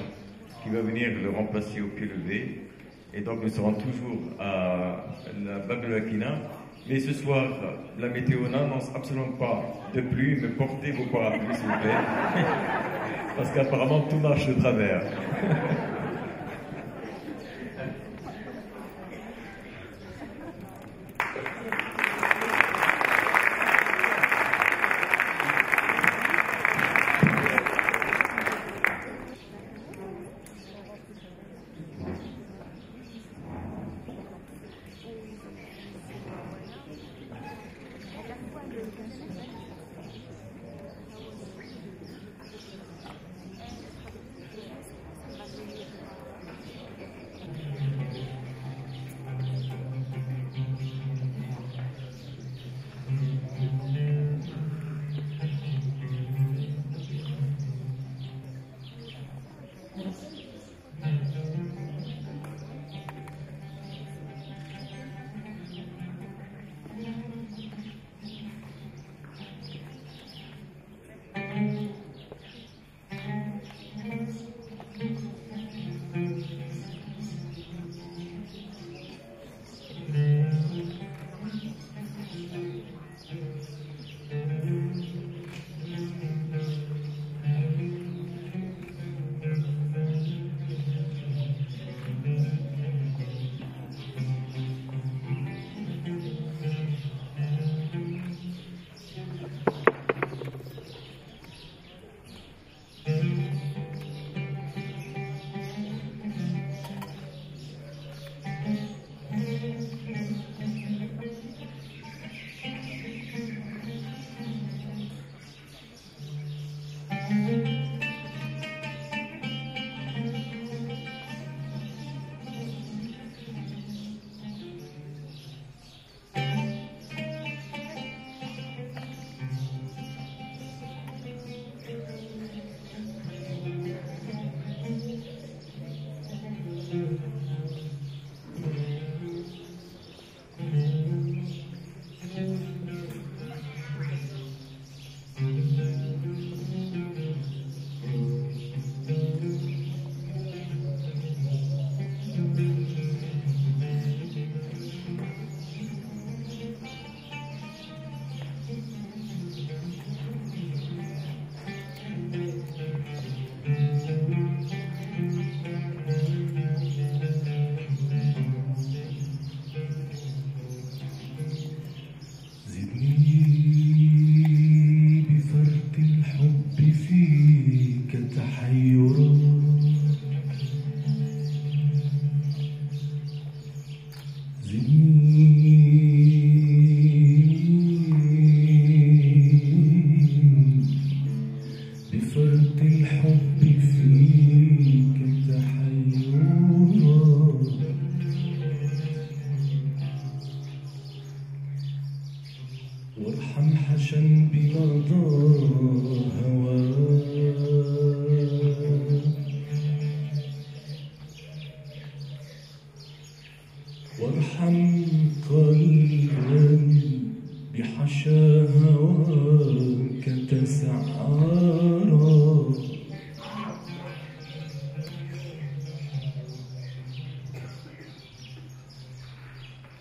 qui va venir le remplacer au pied levé. Et donc nous serons toujours à la Bab el-Wakina. Mais ce soir, la météo n'annonce absolument pas de pluie, mais portez vos parapluies s'il vous plaît. Parce qu'apparemment tout marche de travers.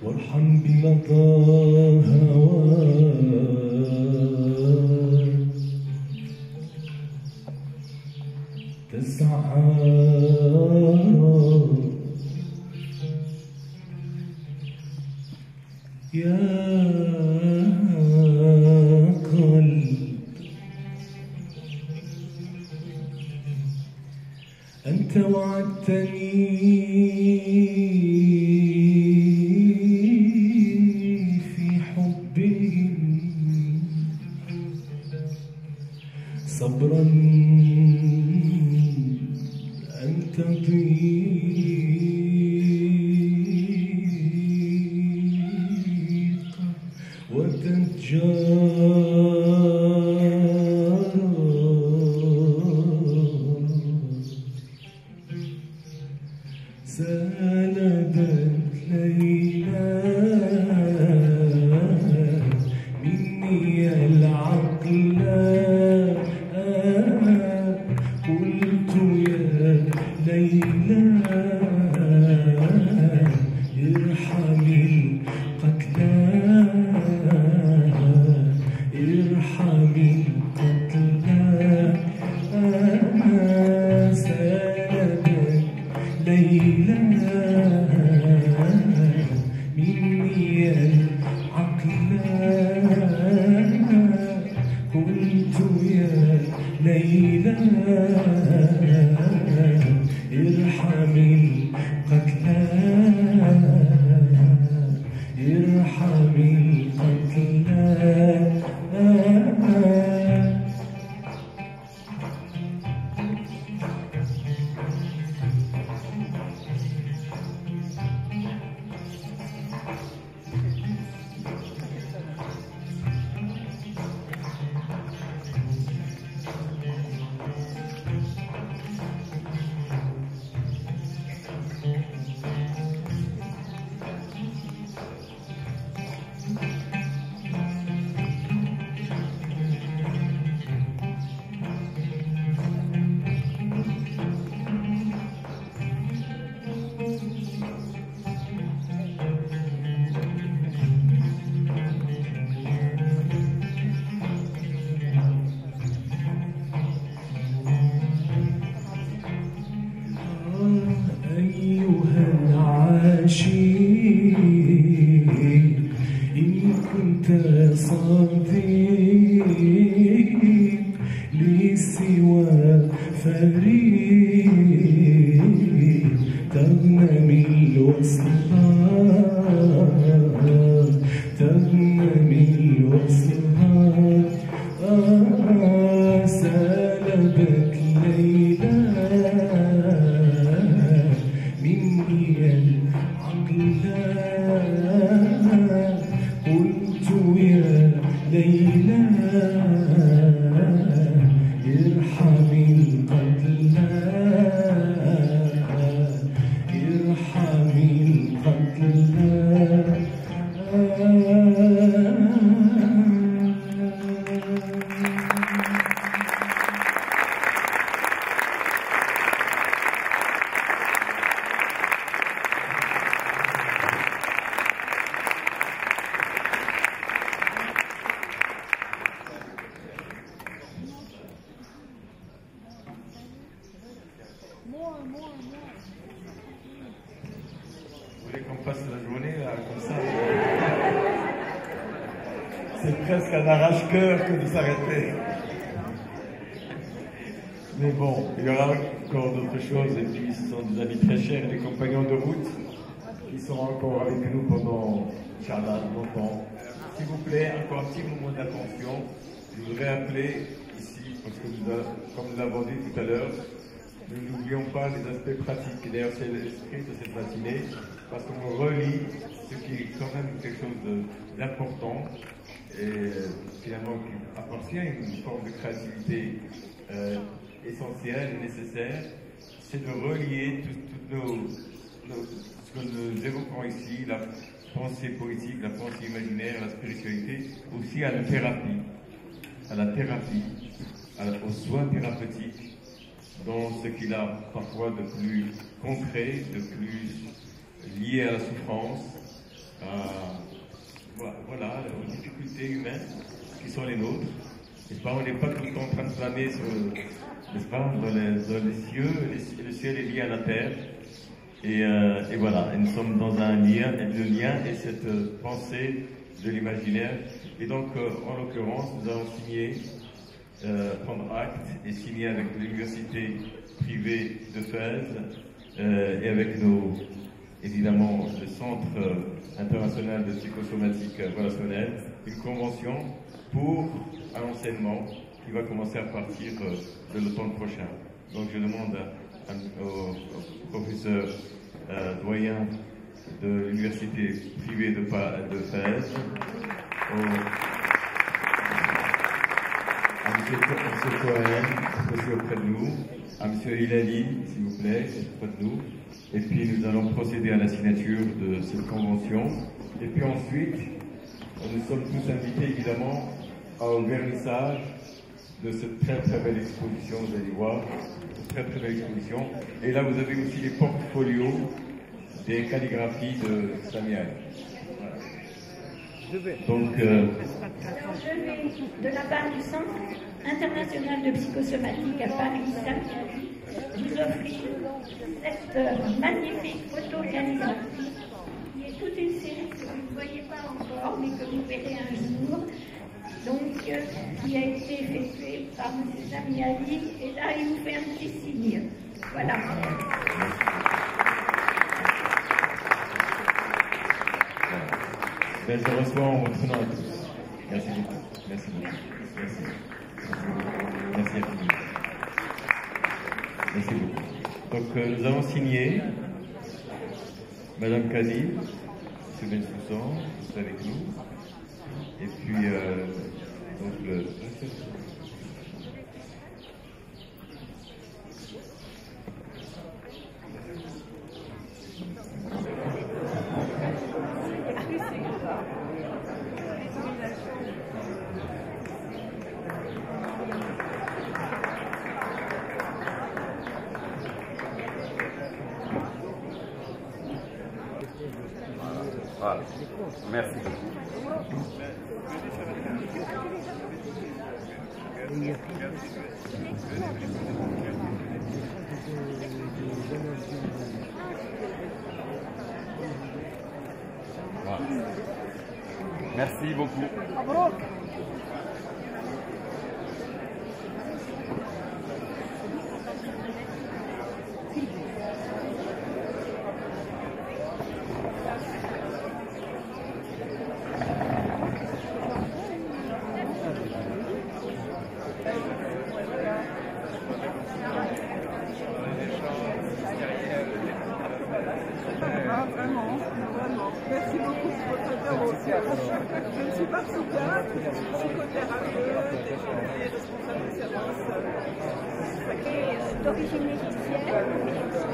وارحم بمضى هواك قلب أنت وعدتني في حبهم صبرا أنت ضيق وتنجار سالبت ليلى مني العقل قلت يا ليلى ارحمي القتلى ارحمي القتلى سالبت ليلى مني العقل قلت يا ليلى ارحمي القتلى ارحمي القتلى أيها العاشق إن كنت صديق لي سوى فريق تغنمي الوصلات تغنمي الوصلات سالبت ليلى مني العقل قلت يا ليلى ارحمي القتلى ارحمي القتلى Vous voulez qu'on passe la journée là, comme ça? C'est presque un arrache-cœur que de s'arrêter. Mais bon, il y aura encore d'autres choses, et puis ce sont des amis très chers, des compagnons de route, qui seront encore avec nous pendant, Inch'Allah, longtemps. S'il vous plaît, encore un petit moment d'attention. Je voudrais appeler ici, parce que comme nous l'avons dit tout à l'heure, nous n'oublions pas les aspects pratiques. Et d'ailleurs, c'est l'esprit de cette matinée, parce qu'on relie ce qui est quand même quelque chose d'important et finalement qui appartient à une forme de créativité essentielle et nécessaire, c'est de relier ce que nous évoquons ici, la pensée poétique, la pensée imaginaire, la spiritualité, aussi à la thérapie, aux soins thérapeutiques, dans ce qu'il a parfois de plus concret, de plus lié à la souffrance, voilà, aux difficultés humaines qui sont les nôtres. N'est-ce pas, on n'est pas tout le temps en train de planer n'est-ce pas, dans les cieux, le ciel est lié à la terre. Et voilà, et nous sommes dans un lien, et le lien est cette pensée de l'imaginaire. Et donc, en l'occurrence, nous avons signé, prendre acte et signer avec l'université privée de Fès et avec évidemment, le Centre international de psychosomatique relationnelle, une convention pour un enseignement qui va commencer à partir de l'automne prochain. Donc je demande au professeur doyen de l'université privée de Fès, à M. Cohen, aussi auprès de nous, à M. Hilali, s'il vous plaît, auprès de nous, et puis nous allons procéder à la signature de cette convention. Et puis ensuite, nous sommes tous invités évidemment au vernissage de cette très très belle exposition, vous allez voir, très très belle exposition. Et là vous avez aussi les portfolios des calligraphies de Samial. Donc, alors je vais, de la part du Centre international de psychosomatique à Paris, Samial, vous offrir cette magnifique photo-calligraphie qui est toute une série que vous ne voyez pas encore, mais que vous verrez un jour. Donc, qui a été effectué par M. Samiali, et là, il vous fait un petit signe. Voilà. Ben, je reçois en votre nom à tous. Merci beaucoup. Merci beaucoup. Merci. Merci infiniment. Merci beaucoup. Donc, nous allons signer Madame Kadi, M. Bensoussan, est avec nous. Et puis, donc le... Voilà. Merci beaucoup. Voilà. Merci beaucoup. Vraiment. Merci beaucoup pour votre intervention. Je ne suis pas psychiatre, je suis psychothérapeute et responsable de service. D'origine égyptienne,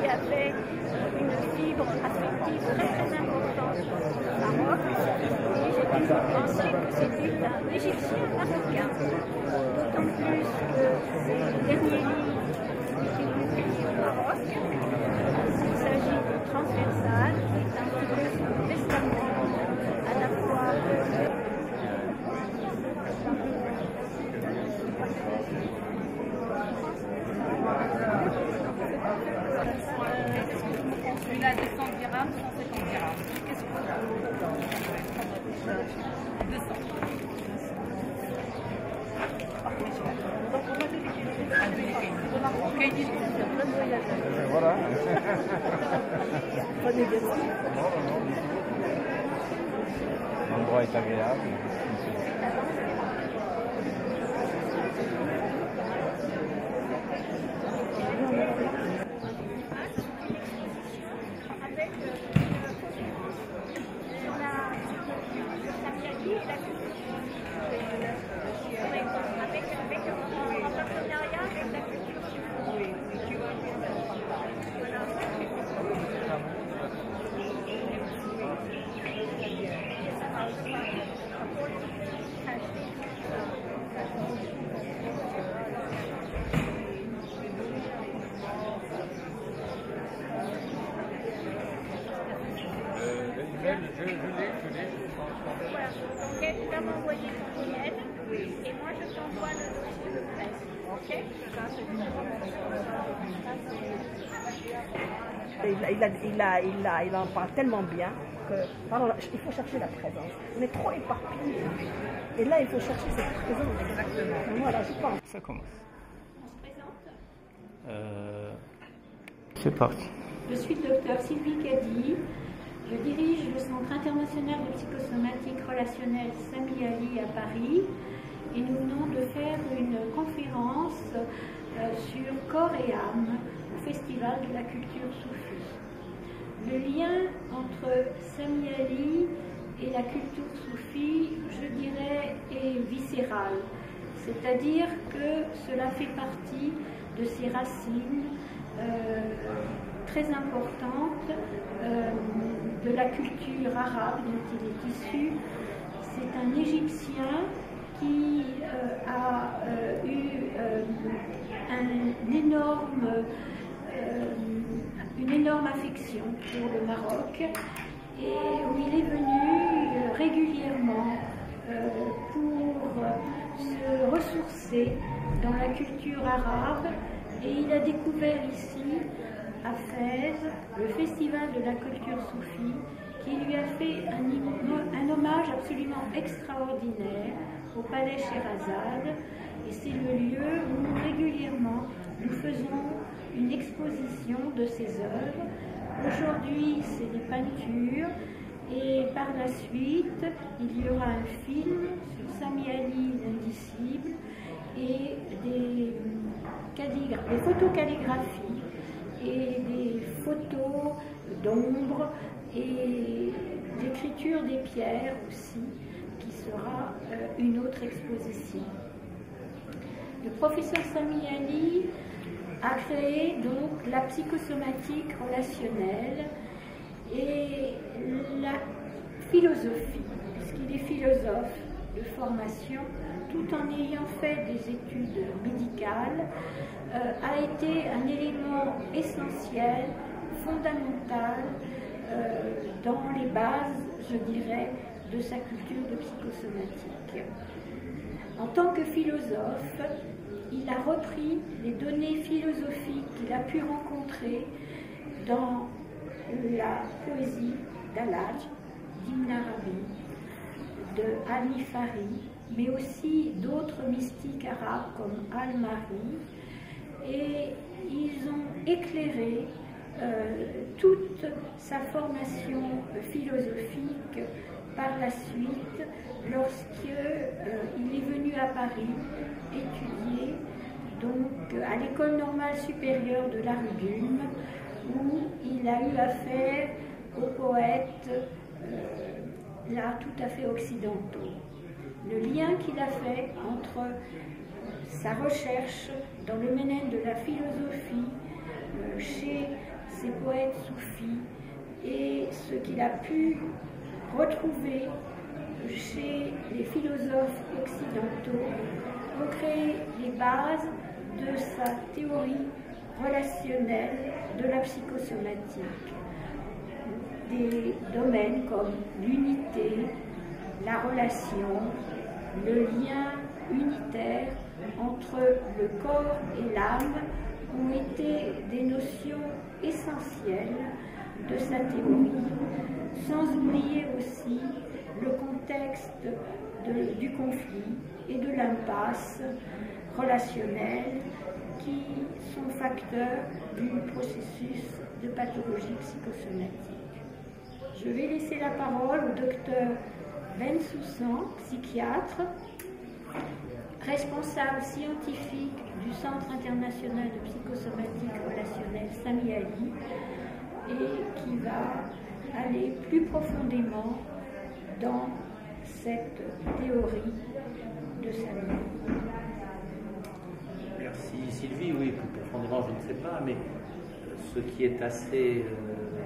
qui avait une fibre affective très importante au Maroc, et j'ai toujours pensé que c'était un Égyptien marocain. D'autant plus que c'est le dernier livre qu'il publie au Maroc. Il s'agit de Transversal, qui est un petit peu son testament, à la fois celui-là, 200 dirhams, 150 dirhams. Qu'est-ce que vous avez 200. Voilà. Pas négatif. L'endroit est agréable. Donc, tu vas m'envoyer ton email et moi je t'envoie le dossier de presse. Ok? Il en parle tellement bien que il faut chercher la présence. On est trop éparpillés. Et là, il faut chercher cette présence. Exactement. Voilà, je pense. Ça commence. On se présente. C'est parti. Je suis le docteur Sylvie Cady. Je dirige le Centre international de psychosomatique relationnelle Sami Ali à Paris. Et nous venons de faire une conférence sur corps et âme au Festival de la culture soufie. Le lien entre Sami Ali et la culture soufie, je dirais, est viscéral. C'est-à-dire que cela fait partie de ses racines très importantes de la culture arabe dont il est issu. C'est un Égyptien qui a eu une énorme affection pour le Maroc et où il est venu régulièrement pour se ressourcer dans la culture arabe, et il a découvert ici à Fès le Festival de la culture soufie qui lui a fait un hommage absolument extraordinaire au Palais Sherazade, et c'est le lieu où régulièrement nous faisons une exposition de ses œuvres. Aujourd'hui, c'est des peintures, et par la suite, il y aura un film sur Sami Ali l'Indicible et des photocalligraphies et des photos d'ombre et d'écriture des pierres aussi, qui sera une autre exposition. Le professeur Sami Ali a créé donc la psychosomatique relationnelle et la philosophie, puisqu'il est philosophe de formation, tout en ayant fait des études médicales, a été un élément essentiel, fondamental dans les bases, je dirais, de sa culture de psychosomatique. En tant que philosophe, il a repris les données philosophiques qu'il a pu rencontrer dans la poésie d'Al-Hajj, d'Ibn Arabi, de Al-Nifari, mais aussi d'autres mystiques arabes comme Al-Mari, et ils ont éclairé toute sa formation philosophique par la suite, lorsqu'il est venu à Paris étudier donc, à l'École normale supérieure de la rue d'Ulm, où il a eu affaire aux poètes là tout à fait occidentaux. Le lien qu'il a fait entre sa recherche dans le domaine de la philosophie chez ces poètes soufis et ce qu'il a pu retrouver chez les philosophes occidentaux ont créé les bases de sa théorie relationnelle de la psychosomatique. Des domaines comme l'unité, la relation, le lien unitaire entre le corps et l'âme ont été des notions essentielles de sa théorie, sans oublier aussi le contexte du conflit et de l'impasse relationnelle qui sont facteurs du processus de pathologie psychosomatique. Je vais laisser la parole au docteur Ben Soussan, psychiatre, responsable scientifique du Centre international de psychosomatique relationnelle Sami Ali, et qui va aller plus profondément dans cette théorie de Sami. Merci Sylvie, oui, plus profondément je ne sais pas, mais ce qui est assez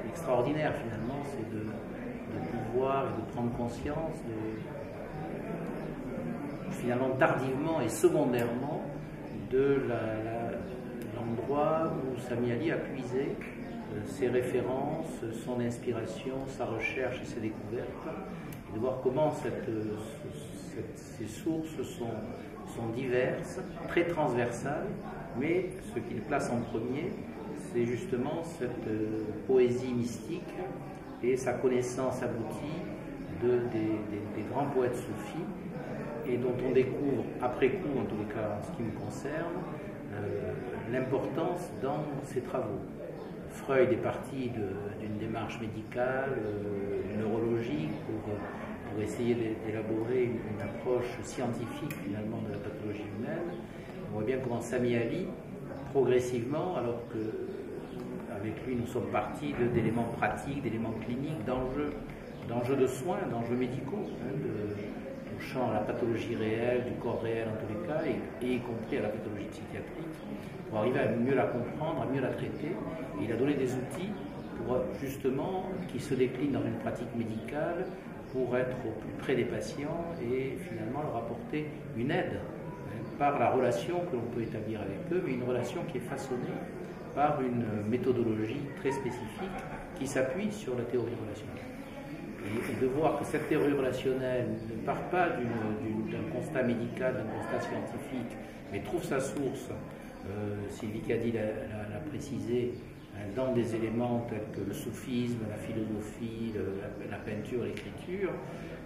extraordinaire finalement, c'est de pouvoir et de prendre conscience finalement tardivement et secondairement de l'endroit où Sami Ali a puisé ses références, son inspiration, sa recherche et ses découvertes, et de voir comment ces sources sont diverses, très transversales, mais ce qu'il place en premier, c'est justement cette poésie mystique et sa connaissance aboutie des grands poètes soufis, et dont on découvre, après coup, en tous les cas en ce qui me concerne, l'importance dans ses travaux. Freud est parti d'une démarche médicale, neurologique, pour essayer d'élaborer une approche scientifique finalement de la pathologie humaine. On voit bien comment Sami Ali, progressivement, alors qu'avec lui nous sommes partis d'éléments pratiques, d'éléments cliniques, d'enjeux de soins, d'enjeux médicaux, touchant à la pathologie réelle, du corps réel en tous les cas, et y compris à la pathologie psychiatrique, pour arriver à mieux la comprendre, à mieux la traiter. Et il a donné des outils pour justement qui se déclinent dans une pratique médicale pour être au plus près des patients et finalement leur apporter une aide par la relation que l'on peut établir avec eux, mais une relation qui est façonnée par une méthodologie très spécifique qui s'appuie sur la théorie relationnelle. Et de voir que cette théorie relationnelle ne part pas d'un constat médical, d'un constat scientifique, mais trouve sa source, Sylvie Cady l'a précisé, dans des éléments tels que le soufisme, la philosophie, la peinture, l'écriture,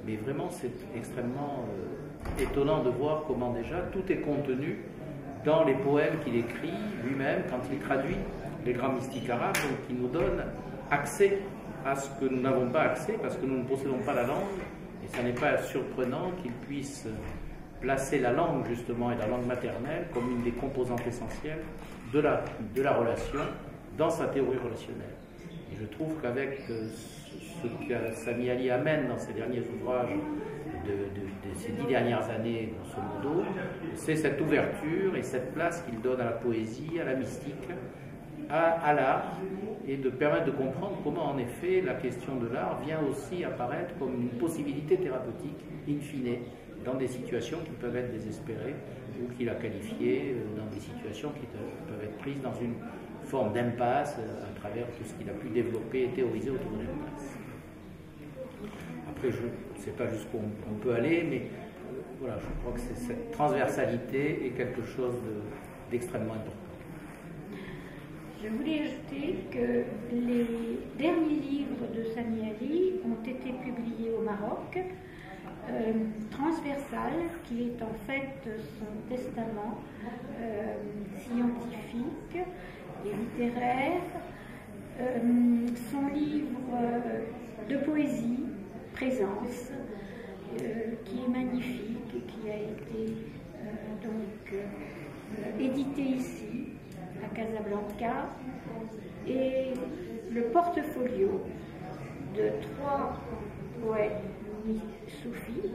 mais vraiment c'est extrêmement étonnant de voir comment déjà tout est contenu dans les poèmes qu'il écrit lui-même quand il traduit les grands mystiques arabes, donc qui nous donne accès à ce que nous n'avons pas accès parce que nous ne possédons pas la langue, et ça n'est pas surprenant qu'il puisse placer la langue justement et la langue maternelle comme une des composantes essentielles de la relation dans sa théorie relationnelle. Et je trouve qu'avec ce que Sami Ali amène dans ses derniers ouvrages de ces 10 dernières années, grosso modo, c'est cette ouverture et cette place qu'il donne à la poésie, à la mystique, à l'art, et de permettre de comprendre comment en effet la question de l'art vient aussi apparaître comme une possibilité thérapeutique in fine dans des situations qui peuvent être désespérées ou qu'il a qualifiées dans des situations qui peuvent être prises dans une forme d'impasse à travers tout ce qu'il a pu développer et théoriser autour de l'impasse. Après, je ne sais pas jusqu'où on peut aller, mais voilà, je crois que cette transversalité est quelque chose d'extrêmement important. Je voulais ajouter que les derniers livres de Sami Ali ont été publiés au Maroc, Transversal, qui est en fait son testament scientifique et littéraire, son livre de poésie, Présence, qui est magnifique et qui a été édité ici, à Casablanca, et le portfolio de 3 poètes soufis,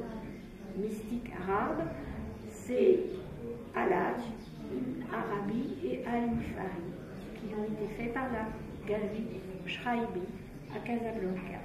mystiques arabes, c'est Al-Hajj, Ibn Arabi et Al-Fari, qui ont été faits par la galerie Shraibi à Casablanca.